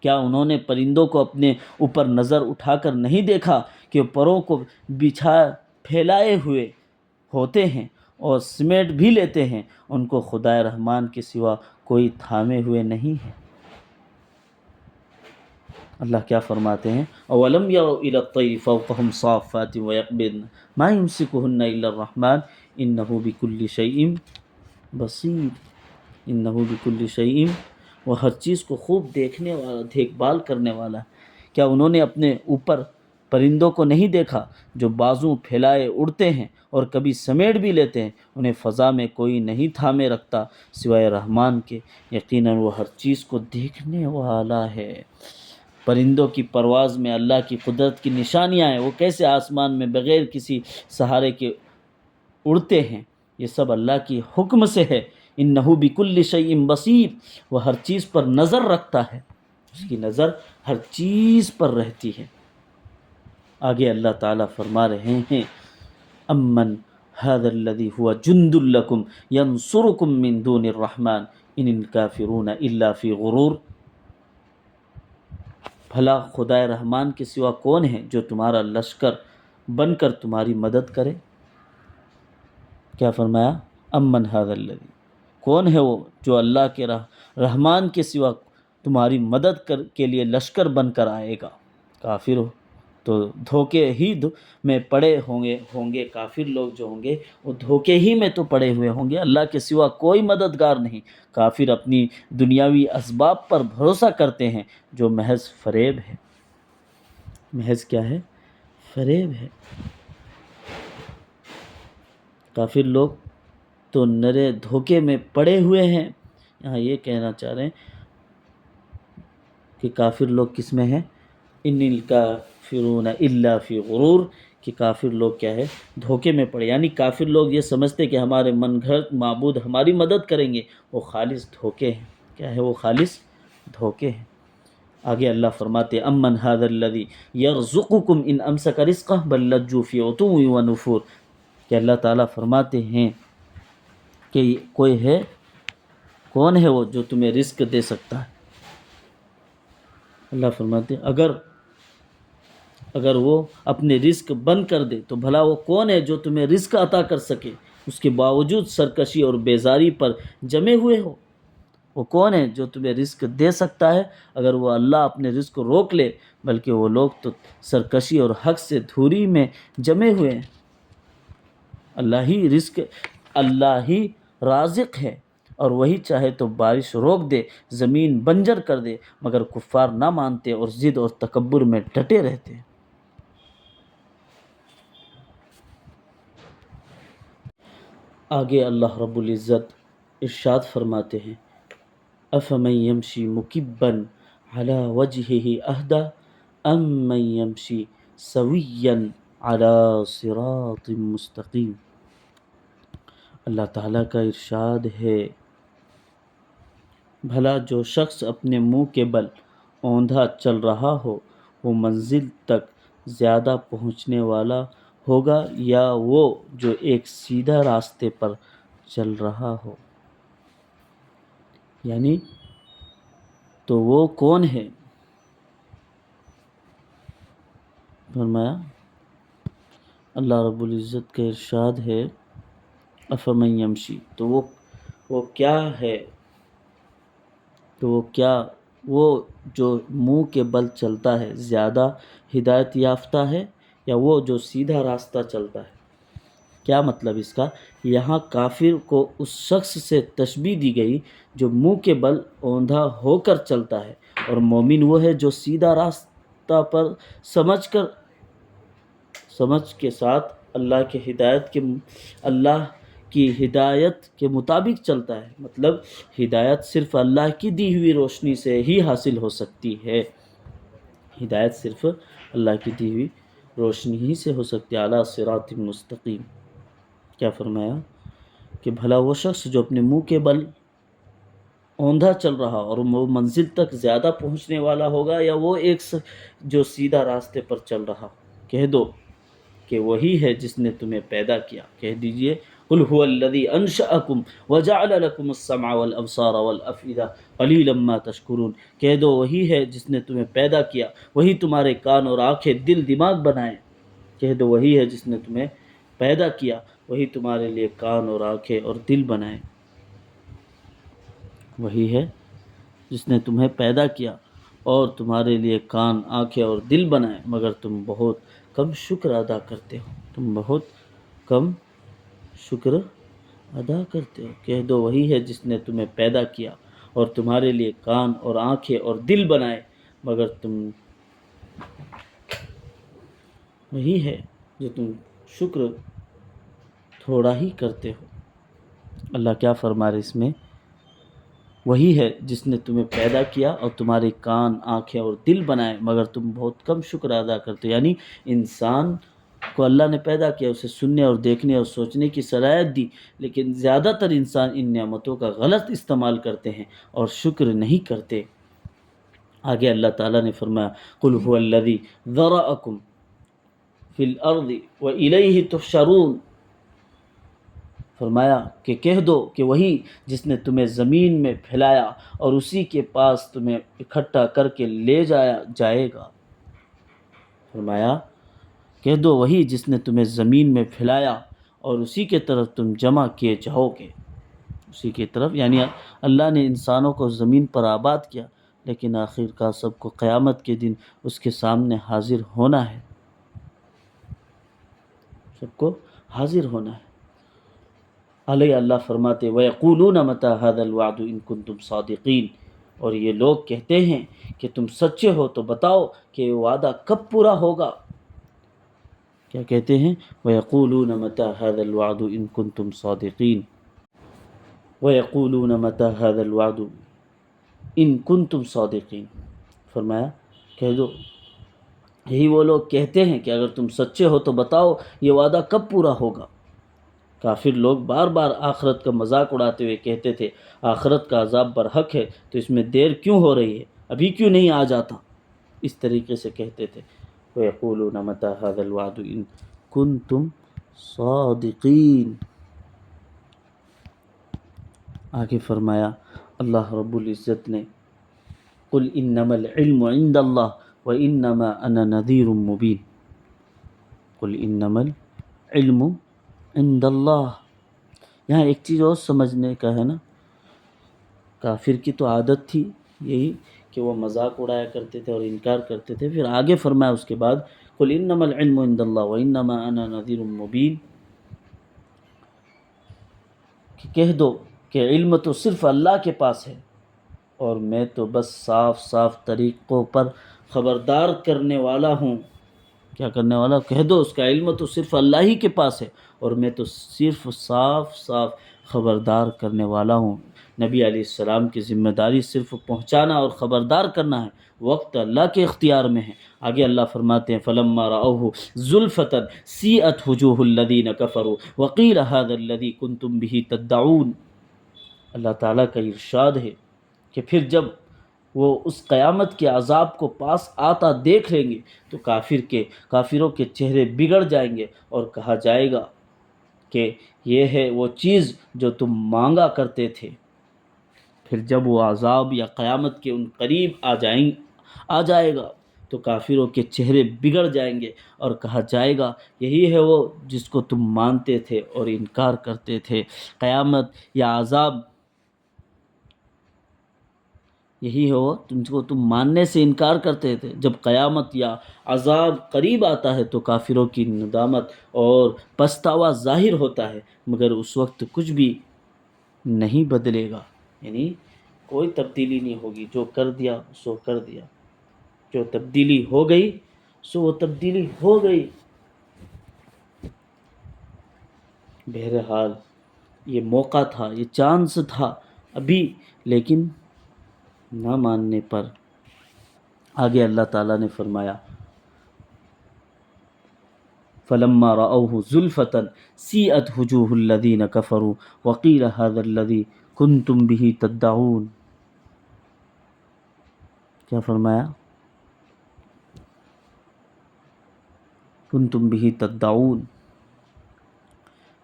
کیا انہوں نے پرندوں کو اپنے اوپر نظر اٹھا کر نہیں دیکھا کہ پروں کو بچھا پھیلائے ہوئے ہوتے ہیں اور سمیٹ بھی لیتے ہیں، ان کو خدائے رحمان کے سوا کوئی تھامے ہوئے نہیں ہے۔ اللہ کیا فرماتے ہیں اولم یروا الی الطیر فوقهم صافات ویقبضن ما یمسکہن الا الرحمن انہ بکل شیء بصیر، انہ بکل شیء، وہ ہر چیز کو خوب دیکھنے والا، دیکھ بھال کرنے والا۔ کیا انہوں نے اپنے اوپر پرندوں کو نہیں دیکھا جو بازو پھیلائے اڑتے ہیں اور کبھی سمیٹ بھی لیتے ہیں، انہیں فضا میں کوئی نہیں تھامے رکھتا سوائے رحمان کے، یقیناً وہ ہر چیز کو دیکھنے والا ہے۔ پرندوں کی پرواز میں اللہ کی قدرت کی نشانیاں ہیں، وہ کیسے آسمان میں بغیر کسی سہارے کے اڑتے ہیں، یہ سب اللہ کی حکم سے ہے۔ انہ بکل شیء بصیر، وہ ہر چیز پر نظر رکھتا ہے، اس کی نظر ہر چیز پر رہتی ہے۔ آگے اللہ تعالیٰ فرما رہے ہیں امن ھذا الذی ھو جند لکم ینصرکم من دون الرحمن ان الکافرون الا فی غرور، بھلا خدائے رحمان کے سوا کون ہے جو تمہارا لشکر بن کر تمہاری مدد کرے؟ کیا فرمایا؟ امن ھذا الذی، کون ہے وہ جو اللہ کے رحمان کے سوا تمہاری مدد کے لیے لشکر بن کر آئے گا؟ کافر ہو تو دھوکے ہی میں پڑے ہوں گے، کافر لوگ جو ہوں گے وہ دھوکے ہی میں تو پڑے ہوئے ہوں گے، اللہ کے سوا کوئی مددگار نہیں۔ کافر اپنی دنیاوی اسباب پر بھروسہ کرتے ہیں جو محض فریب ہے۔ محض کیا ہے؟ فریب ہے۔ کافر لوگ تو نرے دھوکے میں پڑے ہوئے ہیں۔ یہاں یہ کہنا چاہ رہے ہیں کہ کافر لوگ کس میں ہیں؟ ان الکافرون الا فی غرور، کہ کافر لوگ کیا ہے؟ دھوکے میں پڑے، یعنی کافر لوگ یہ سمجھتے کہ ہمارے من گھڑت معبود ہماری مدد کریں گے، وہ خالص دھوکے ہیں۔ کیا ہے؟ وہ خالص دھوکے ہیں۔ آگے اللہ فرماتے ہیں امن ھذا الذی یرزقکم ان امسک رزقہ بل لجوا فی عتو ونفور، کہ اللہ تعالیٰ فرماتے ہیں کہ کوئی ہے، کون ہے وہ جو تمہیں رزق دے سکتا ہے؟ اللہ فرماتے ہیں اگر وہ اپنے رزق بند کر دے تو بھلا وہ کون ہے جو تمہیں رزق عطا کر سکے، اس کے باوجود سرکشی اور بیزاری پر جمے ہوئے ہو؟ وہ کون ہے جو تمہیں رزق دے سکتا ہے اگر وہ اللہ اپنے رزق کو روک لے؟ بلکہ وہ لوگ تو سرکشی اور حق سے دوری میں جمے ہوئے ہیں۔ اللہ ہی رازق ہے اور وہی چاہے تو بارش روک دے، زمین بنجر کر دے، مگر کفار نہ مانتے اور ضد اور تکبر میں ڈٹے رہتے۔ آگے اللہ رب العزت ارشاد فرماتے ہیں، افمن یمشی مکبا علی وجہہ اہدی ام من یمشی سویا علی صراط مستقیم۔ اللہ تعالیٰ کا ارشاد ہے، بھلا جو شخص اپنے منہ کے بل اوندھا چل رہا ہو وہ منزل تک زیادہ پہنچنے والا ہوگا یا وہ جو ایک سیدھا راستے پر چل رہا ہو؟ یعنی تو وہ کون ہے؟ فرمایا اللہ رب العزت کا ارشاد ہے، افمن یمشی، تو وہ کیا ہے، وہ جو منہ کے بل چلتا ہے زیادہ ہدایت یافتہ ہے یا وہ جو سیدھا راستہ چلتا ہے؟ کیا مطلب اس کا؟ یہاں کافر کو اس شخص سے تشبیہ دی گئی جو منہ کے بل اوندھا ہو کر چلتا ہے، اور مومن وہ ہے جو سیدھا راستہ پر سمجھ کے ساتھ اللہ کی ہدایت کے مطابق چلتا ہے۔ مطلب ہدایت صرف اللہ کی دی ہوئی روشنی سے ہی حاصل ہو سکتی ہے، ہدایت صرف اللہ کی دی ہوئی روشنی ہی سے ہو سکتی ہے۔ اعلیٰ صراط مستقیم، کیا فرمایا کہ بھلا وہ شخص جو اپنے منہ کے بل اوندھا چل رہا اور وہ منزل تک زیادہ پہنچنے والا ہوگا یا وہ ایک جو سیدھا راستے پر چل رہا؟ کہہ دو کہ وہی ہے جس نے تمہیں پیدا کیا۔ کہہ دیجئے قل هو الذی انشأکم وجعل لکم السمع والابصار والافئدہ قلیلا ما تشکرون۔ کہہ دو وہی ہے جس نے تمہیں پیدا کیا، وہی تمہارے کان اور آنکھیں دل دماغ بنائے۔ کہہ دو وہی ہے جس نے تمہیں پیدا کیا، وہی تمہارے لیے کان اور آنکھیں اور دل بنائے۔ وہی ہے جس نے تمہیں پیدا کیا اور تمہارے لیے کان، آنکھیں اور دل بنائے، مگر تم بہت کم شکر ادا کرتے ہو، تم بہت کم شکر ادا کرتے ہو۔ کہہ دو وہی ہے جس نے تمہیں پیدا کیا اور تمہارے لیے کان اور آنکھیں اور دل بنائے، مگر وہی ہے جو تم شکر تھوڑا ہی کرتے ہو۔ اللہ کیا فرما رہے اس میں؟ وہی ہے جس نے تمہیں پیدا کیا اور تمہارے کان، آنکھیں اور دل بنائے، مگر تم بہت کم شکر ادا کرتے ہو۔ یعنی انسان کو اللہ نے پیدا کیا، اسے سننے اور دیکھنے اور سوچنے کی صلاحیت دی، لیکن زیادہ تر انسان ان نعمتوں کا غلط استعمال کرتے ہیں اور شکر نہیں کرتے۔ آگے اللہ تعالیٰ نے فرمایا قل هو الذی ذرأکم فی الارض والیہ تحشرون۔ فرمایا کہ کہہ دو کہ وہی جس نے تمہیں زمین میں پھیلایا اور اسی کے پاس تمہیں اکٹھا کر کے لے جائے گا۔ فرمایا کہہ دو وہی جس نے تمہیں زمین میں پھیلایا اور اسی کے طرف تم جمع کیے جاؤ گے، اسی کی طرف، یعنی اللہ نے انسانوں کو زمین پر آباد کیا، لیکن آخر کا سب کو قیامت کے دن اس کے سامنے حاضر ہونا ہے، سب کو حاضر ہونا ہے۔ علیہ اللہ فرماتے وَيَقُولُونَ مَتَى هَذَا الْوَعْدُ إِن كُنتُمْ صَادِقِينَ، اور یہ لوگ کہتے ہیں کہ تم سچے ہو تو بتاؤ کہ یہ وعدہ کب پورا ہوگا۔ کیا کہتے ہیں؟ وَيَقُولُونَ مَتَى هَذَا الْوَعْدُ إِن كُنتُمْ صَادِقِينَ، وَيَقُولُونَ مَتَى هَذَا الْوَعْدُ إِن كُنتُمْ صَادِقِينَ۔ فرمایا کہہ دو یہی وہ لوگ کہتے ہیں کہ اگر تم سچے ہو تو بتاؤ یہ وعدہ کب پورا ہوگا۔ کافر لوگ بار بار آخرت کا مذاق اڑاتے ہوئے کہتے تھے آخرت کا عذاب برحق ہے تو اس میں دیر کیوں ہو رہی ہے، ابھی کیوں نہیں آ جاتا، اس طریقے سے کہتے تھے۔ وَيَقُولُونَ مَتَى هَذَا الْوَعْدُ إِن كُنتُمْ صَادِقِينَ۔ آگے فرمایا اللہ رب العزت نے قُلْ إِنَّمَا الْعِلْمُ عِندَ اللَّهِ وَإِنَّمَا أَنَا نَذِيرٌ مُبِينٌ۔ قُلْ إِنَّمَا الْعِلْمُ عِندَ اللَّهِ، یہاں ایک چیز اور سمجھنے کا ہے نا، کافر کی تو عادت تھی یہی کہ وہ مذاق اڑایا کرتے تھے اور انکار کرتے تھے، پھر آگے فرمایا اس کے بعد قُلْ إِنَّمَا الْعِلْمُ عِندَ اللَّهِ وَإِنَّمَا أَنَا نَذِيرٌ مُبِينٌ، کہ کہہ دو کہ علم تو صرف اللہ کے پاس ہے اور میں تو بس صاف صاف طریقوں پر خبردار کرنے والا ہوں۔ کیا کرنے والا؟ کہہ دو اس کا علم تو صرف اللہ ہی کے پاس ہے اور میں تو صرف صاف صاف خبردار کرنے والا ہوں۔ نبی علیہ السلام کی ذمہ داری صرف پہنچانا اور خبردار کرنا ہے، وقت اللہ کے اختیار میں ہے۔ آگے اللہ فرماتے ہیں فَلَمَّا رَأَوْهُ زُلْفَةً سِیئَتْ وُجُوهُ الَّذِینَ كَفَرُوا وَقِیلَ هَذَا الَّذِی کُنْتُم بِهِ تَدَّعُونَ۔ اللہ تعالیٰ کا ارشاد ہے کہ پھر جب وہ اس قیامت کے عذاب کو پاس آتا دیکھ لیں گے تو کافروں کے چہرے بگڑ جائیں گے اور کہا جائے گا کہ یہ ہے وہ چیز جو تم مانگا کرتے تھے۔ پھر جب وہ عذاب یا قیامت کے ان قریب آ جائے گا تو کافروں کے چہرے بگڑ جائیں گے اور کہا جائے گا یہی ہے وہ جس کو تم مانتے تھے اور انکار کرتے تھے۔ قیامت یا عذاب یہی ہے وہ تم کو تم ماننے سے انکار کرتے تھے۔ جب قیامت یا عذاب قریب آتا ہے تو کافروں کی ندامت اور پچھتاوا ظاہر ہوتا ہے، مگر اس وقت کچھ بھی نہیں بدلے گا، یعنی کوئی تبدیلی نہیں ہوگی۔ جو کر دیا سو کر دیا، جو تبدیلی ہو گئی سو وہ تبدیلی ہو گئی۔ بہرحال یہ موقع تھا، یہ چانس تھا ابھی، لیکن نہ ماننے پر آگے اللہ تعالیٰ نے فرمایا فَلَمَّا رَأَوْهُ زُلْفَةً سِیئَتْ وُجُوهُ الَّذِینَ كَفَرُوا وَقِیلَ هَذَا الَّذِی کُنْتُم بِهِ تَدَّعُونَ۔ کیا فرمایا؟ کُنْتُم بِهِ تَدَّعُونَ۔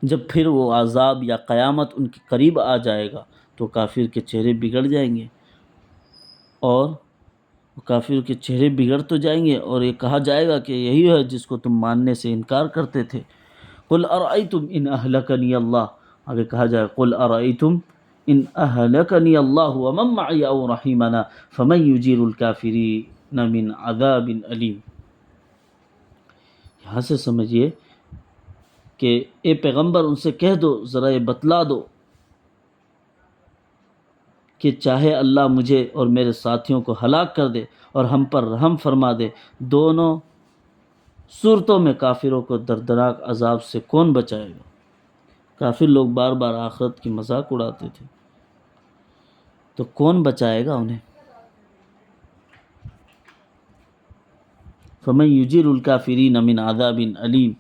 جب پھر وہ عذاب یا قیامت ان کے قریب آ جائے گا تو کافر کے چہرے بگڑ جائیں گے، اور کافر کے چہرے بگڑ تو جائیں گے اور یہ کہا جائے گا کہ یہی ہے جس کو تم ماننے سے انکار کرتے تھے۔ قُلْ أَرَأَيْتُمْ إِنْ أَهْلَكَنِيَ اللَّهُ، آگے کہا جائے قُلْ أَرَأَيْتُمْ إِنْ أَهْلَكَنِيَ اللَّهُ وَمَن مَّعِيَ أَوْ رَحِمَنَا فَمَن يُجِيرُ الْكَافِرِينَ مِنْ عَذَابٍ أَلِيمٍ۔ یہاں سے سمجھیے کہ اے پیغمبر ان سے کہہ دو، ذرا یہ بتلا دو کہ چاہے اللہ مجھے اور میرے ساتھیوں کو ہلاک کر دے اور ہم پر رحم فرما دے، دونوں صورتوں میں کافروں کو دردناک عذاب سے کون بچائے گا؟ کافر لوگ بار بار آخرت کی مذاق اڑاتے تھے، تو کون بچائے گا انہیں؟ فَمَن يُجِيرُ الْكَافِرِينَ مِنْ عَذَابٍ أَلِيمٍ۔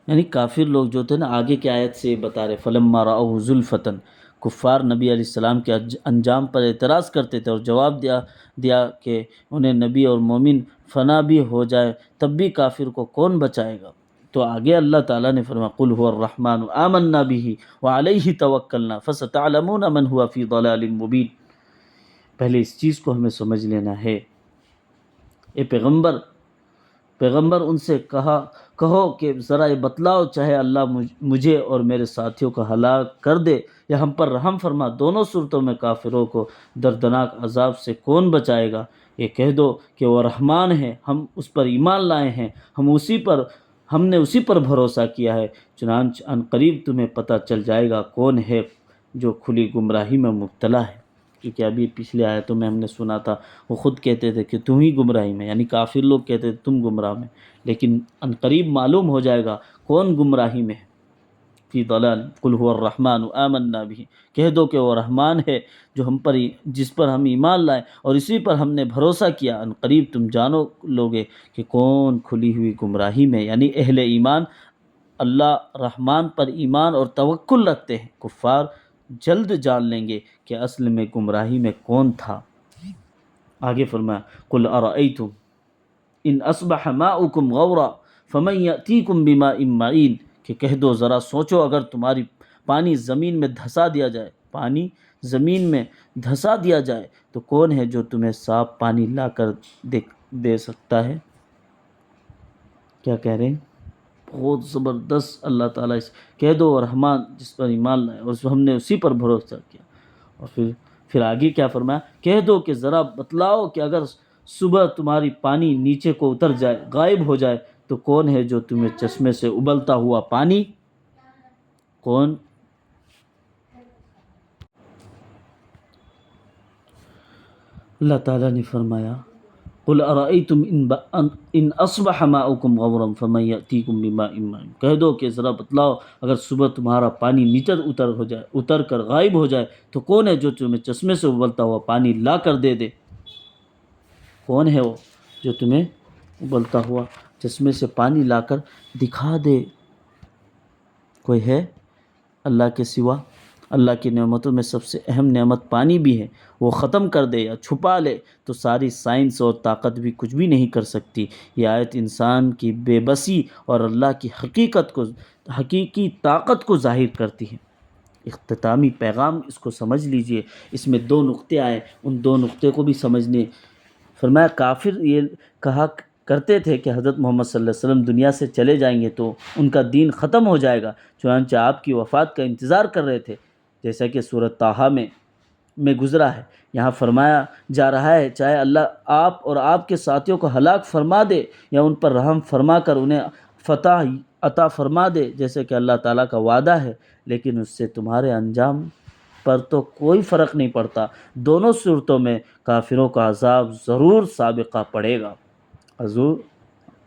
یعنی کافر لوگ جو تھے نا، آگے کی آیت سے بتا رہے فَلَمَّا رَأَوْهُ زُلْفَةً، کفار نبی علیہ السلام کے انجام پر اعتراض کرتے تھے اور جواب دیا کہ انہیں نبی اور مومن فنا بھی ہو جائے تب بھی کافر کو کون بچائے گا؟ تو آگے اللہ تعالیٰ نے فرمایا قُلْ هُوَ الرَّحْمَنُ آمَنَّا بِهِ وَعَلَيْهِ تَوَكَّلْنَا فَسَتَعْلَمُونَ مَنْ هُوَ فِي ضَلَالٍ مُبِينٍ۔ پہلے اس چیز کو ہمیں سمجھ لینا ہے۔ اے پیغمبر ان سے کہو کہ ذرا یہ بتلاؤ، چاہے اللہ مجھے اور میرے ساتھیوں کو ہلاک کر دے یا ہم پر رحم فرما، دونوں صورتوں میں کافروں کو دردناک عذاب سے کون بچائے گا؟ یہ کہہ دو کہ وہ رحمان ہے، ہم اس پر ایمان لائے ہیں، ہم نے اسی پر بھروسہ کیا ہے، چنانچہ ان قریب تمہیں پتہ چل جائے گا کون ہے جو کھلی گمراہی میں مبتلا ہے۔ کیونکہ ابھی پچھلے آیتوں میں ہم نے سنا تھا وہ خود کہتے تھے کہ تم ہی گمراہی میں، یعنی کافر لوگ کہتے تھے تم گمراہ میں، لیکن ان قریب معلوم ہو جائے گا کون گمراہی میں ہے۔ فی ضلال قل هو الرحمن آمنا به، کہہ دو کہ وہ رحمان ہے جو جس پر ہم ایمان لائے اور اسی پر ہم نے بھروسہ کیا، ان قریب تم جانو لوگے کہ کون کھلی ہوئی گمراہی میں، یعنی اہل ایمان اللہ رحمان پر ایمان اور توکل رکھتے ہیں، کفار جلد جان لیں گے کہ اصل میں گمراہی میں کون تھا۔ آگے فرمایا قل ارأیتم ان اصبح ماؤکم غورا فمن یأتیکم بماء معین، کہ کہہ دو ذرا سوچو اگر تمہاری پانی زمین میں دھسا دیا جائے تو کون ہے جو تمہیں صاف پانی لا کر دے سکتا ہے؟ کیا کہہ رہے ہیں؟ بہت زبردست اللہ تعالیٰ کہہ دو رحمان جس پر ایمان لائے اور ہم نے اسی پر بھروسہ کیا۔ اور پھر آگے کیا فرمایا؟ کہہ دو کہ ذرا بتلاؤ کہ اگر صبح تمہاری پانی نیچے کو اتر جائے، غائب ہو جائے، تو کون ہے جو تمہیں چشمے سے ابلتا ہوا پانی کون؟ اللہ تعالیٰ نے فرمایا قل ارأیتم ان اصبح ماؤکم غورا فمن یأتیکم بماء معین، کہہ دو کہ ذرا بتلاؤ اگر صبح تمہارا پانی نیچر اتر کر غائب ہو جائے تو کون ہے جو تمہیں چشمے سے ابلتا ہوا پانی لا کر دے دے؟ کون ہے وہ جو تمہیں ابلتا ہوا چشمے سے پانی لا کر دکھا دے؟ کوئی ہے اللہ کے سوا؟ اللہ کی نعمتوں میں سب سے اہم نعمت پانی بھی ہے، وہ ختم کر دے یا چھپا لے تو ساری سائنس اور طاقت بھی کچھ بھی نہیں کر سکتی۔ یہ آیت انسان کی بے بسی اور اللہ کی حقیقی طاقت کو ظاہر کرتی ہے۔ اختتامی پیغام اس کو سمجھ لیجئے، اس میں 2 نقطے آئے، ان 2 نقطے کو بھی سمجھنے۔ فرمایا کافر یہ کہا کرتے تھے کہ حضرت محمد صلی اللہ علیہ وسلم دنیا سے چلے جائیں گے تو ان کا دین ختم ہو جائے گا، چنانچہ آپ کی وفات کا انتظار کر رہے تھے، جیسا کہ سورۃ طٰہٰ میں گزرا ہے۔ یہاں فرمایا جا رہا ہے چاہے اللہ آپ اور آپ کے ساتھیوں کو ہلاک فرما دے یا ان پر رحم فرما کر انہیں فتح عطا فرما دے جیسے کہ اللہ تعالیٰ کا وعدہ ہے، لیکن اس سے تمہارے انجام پر تو کوئی فرق نہیں پڑتا۔ دونوں صورتوں میں کافروں کا عذاب ضرور سابقہ پڑے گا،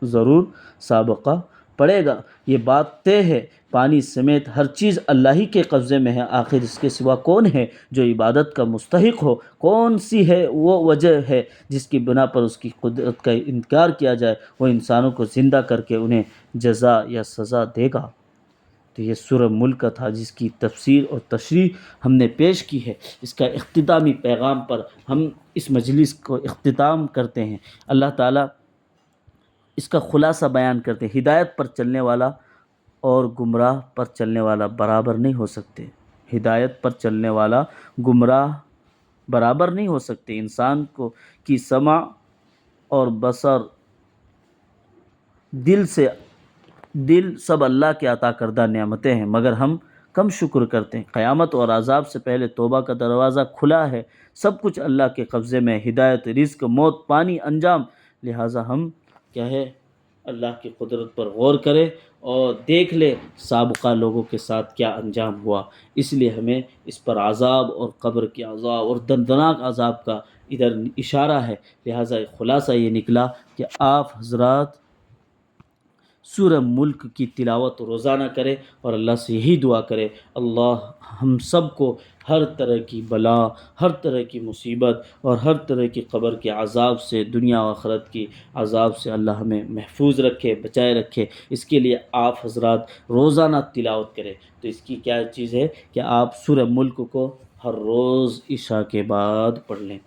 ضرور سابقہ پڑے گا۔ یہ بات طے ہے، پانی سمیت ہر چیز اللہ ہی کے قبضے میں ہے، آخر اس کے سوا کون ہے جو عبادت کا مستحق ہو؟ کون سی ہے وہ وجہ ہے جس کی بنا پر اس کی قدرت کا انکار کیا جائے؟ وہ انسانوں کو زندہ کر کے انہیں جزا یا سزا دے گا۔ تو یہ سورہ ملک تھا جس کی تفسیر اور تشریح ہم نے پیش کی ہے۔ اس کا اختتامی پیغام پر ہم اس مجلس کو اختتام کرتے ہیں۔ اللہ تعالیٰ اس کا خلاصہ بیان کرتے ہیں، ہدایت پر چلنے والا اور گمراہ پر چلنے والا برابر نہیں ہو سکتے۔ ہدایت پر چلنے والا گمراہ برابر نہیں ہو سکتے۔ انسان کی سمع اور بصر، دل سب اللہ کے عطا کردہ نعمتیں ہیں، مگر ہم کم شکر کرتے ہیں۔ قیامت اور عذاب سے پہلے توبہ کا دروازہ کھلا ہے، سب کچھ اللہ کے قبضے میں، ہدایت، رزق، موت، پانی، انجام۔ لہٰذا ہم کیا ہے اللہ کی قدرت پر غور کریں اور دیکھ لے سابقہ لوگوں کے ساتھ کیا انجام ہوا۔ اس لیے ہمیں اس پر عذاب اور قبر کے عذاب اور دردناک عذاب کا ادھر اشارہ ہے۔ لہٰذا خلاصہ یہ نکلا کہ آپ حضرات سورہ ملک کی تلاوت روزانہ کرے اور اللہ سے یہی دعا کرے اللہ ہم سب کو ہر طرح کی بلا، ہر طرح کی مصیبت اور ہر طرح کی قبر کے عذاب سے، دنیا و آخرت کی عذاب سے اللہ ہمیں محفوظ رکھے، بچائے رکھے۔ اس کے لیے آپ حضرات روزانہ تلاوت کریں۔ تو اس کی کیا چیز ہے کہ آپ سورہ ملک کو ہر روز عشاء کے بعد پڑھ لیں،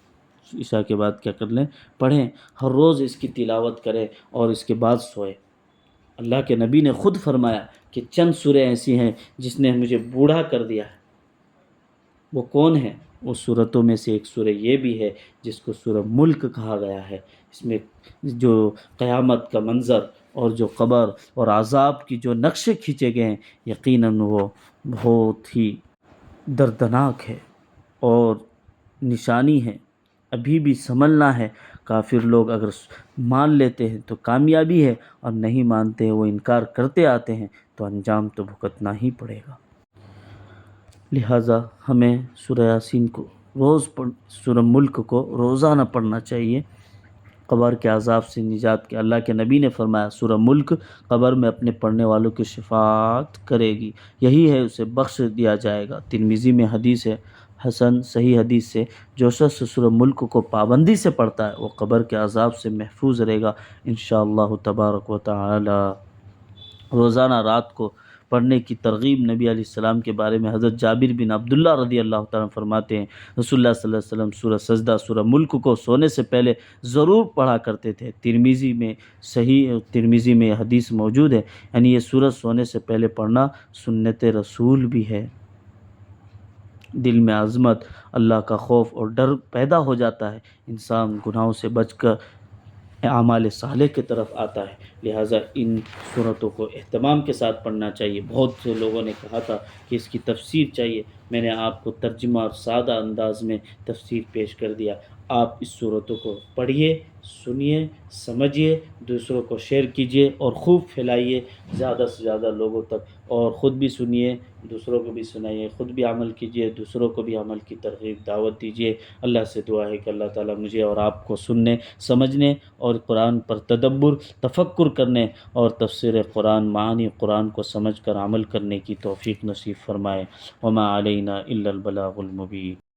عشاء کے بعد کیا کر لیں، پڑھیں، ہر روز اس کی تلاوت کریں اور اس کے بعد سوئیں۔ اللہ کے نبی نے خود فرمایا کہ چند سوریں ایسی ہیں جس نے مجھے بوڑھا کر دیا ہے۔ وہ کون ہے؟ وہ صورتوں میں سے ایک سورہ یہ بھی ہے جس کو سورہ ملک کہا گیا ہے۔ اس میں جو قیامت کا منظر اور جو قبر اور عذاب کی جو نقشے کھینچے گئے ہیں، یقیناً وہ بہت ہی دردناک ہے اور نشانی ہے، ابھی بھی سنبھلنا ہے۔ کافر لوگ اگر مان لیتے ہیں تو کامیابی ہے، اور نہیں مانتے ہیں، وہ انکار کرتے آتے ہیں تو انجام تو بھگتنا ہی پڑے گا۔ لہٰذا ہمیں سورہ یاسین کو سورہ ملک کو روزانہ پڑھنا چاہیے۔ قبر کے عذاب سے نجات کے اللہ کے نبی نے فرمایا سورہ ملک قبر میں اپنے پڑھنے والوں کی شفاعت کرے گی، یہی ہے اسے بخش دیا جائے گا۔ ترمذی میں حدیث ہے، حسن صحیح حدیث سے، جو شخص سورہ ملک کو پابندی سے پڑھتا ہے وہ قبر کے عذاب سے محفوظ رہے گا انشاءاللہ تبارک و تعالی۔ روزانہ رات کو پڑھنے کی ترغیب نبی علیہ السلام کے بارے میں حضرت جابر بن عبداللہ رضی اللہ تعالیٰ عنہ فرماتے ہیں رسول اللہ صلی اللہ علیہ وسلم سورہ سجدہ، سورہ ملک کو سونے سے پہلے ضرور پڑھا کرتے تھے۔ ترمذی میں حدیث موجود ہے، یعنی یہ سورہ سونے سے پہلے پڑھنا سنت رسول بھی ہے۔ دل میں عظمت، اللہ کا خوف اور ڈر پیدا ہو جاتا ہے، انسان گناہوں سے بچ کر اعمال صالح کی طرف آتا ہے۔ لہٰذا ان سورتوں کو اہتمام کے ساتھ پڑھنا چاہیے۔ بہت سے لوگوں نے کہا تھا کہ اس کی تفسیر چاہیے، میں نے آپ کو ترجمہ اور سادہ انداز میں تفسیر پیش کر دیا۔ آپ اس سورتوں کو پڑھیے، سنیے، سمجھیے، دوسروں کو شیئر کیجیے اور خوب پھیلائیے زیادہ سے زیادہ لوگوں تک، اور خود بھی سنیے دوسروں کو بھی سنائیے، خود بھی عمل کیجیے، دوسروں کو بھی عمل کی ترغیب دعوت دیجیے۔ اللہ سے دعا ہے کہ اللہ تعالیٰ مجھے اور آپ کو سننے، سمجھنے اور قرآن پر تدبر، تفکر کرنے اور تفسیر قرآن، معانی قرآن کو سمجھ کر عمل کرنے کی توفیق نصیب فرمائے۔ وما علینا الا البلاغ المبین۔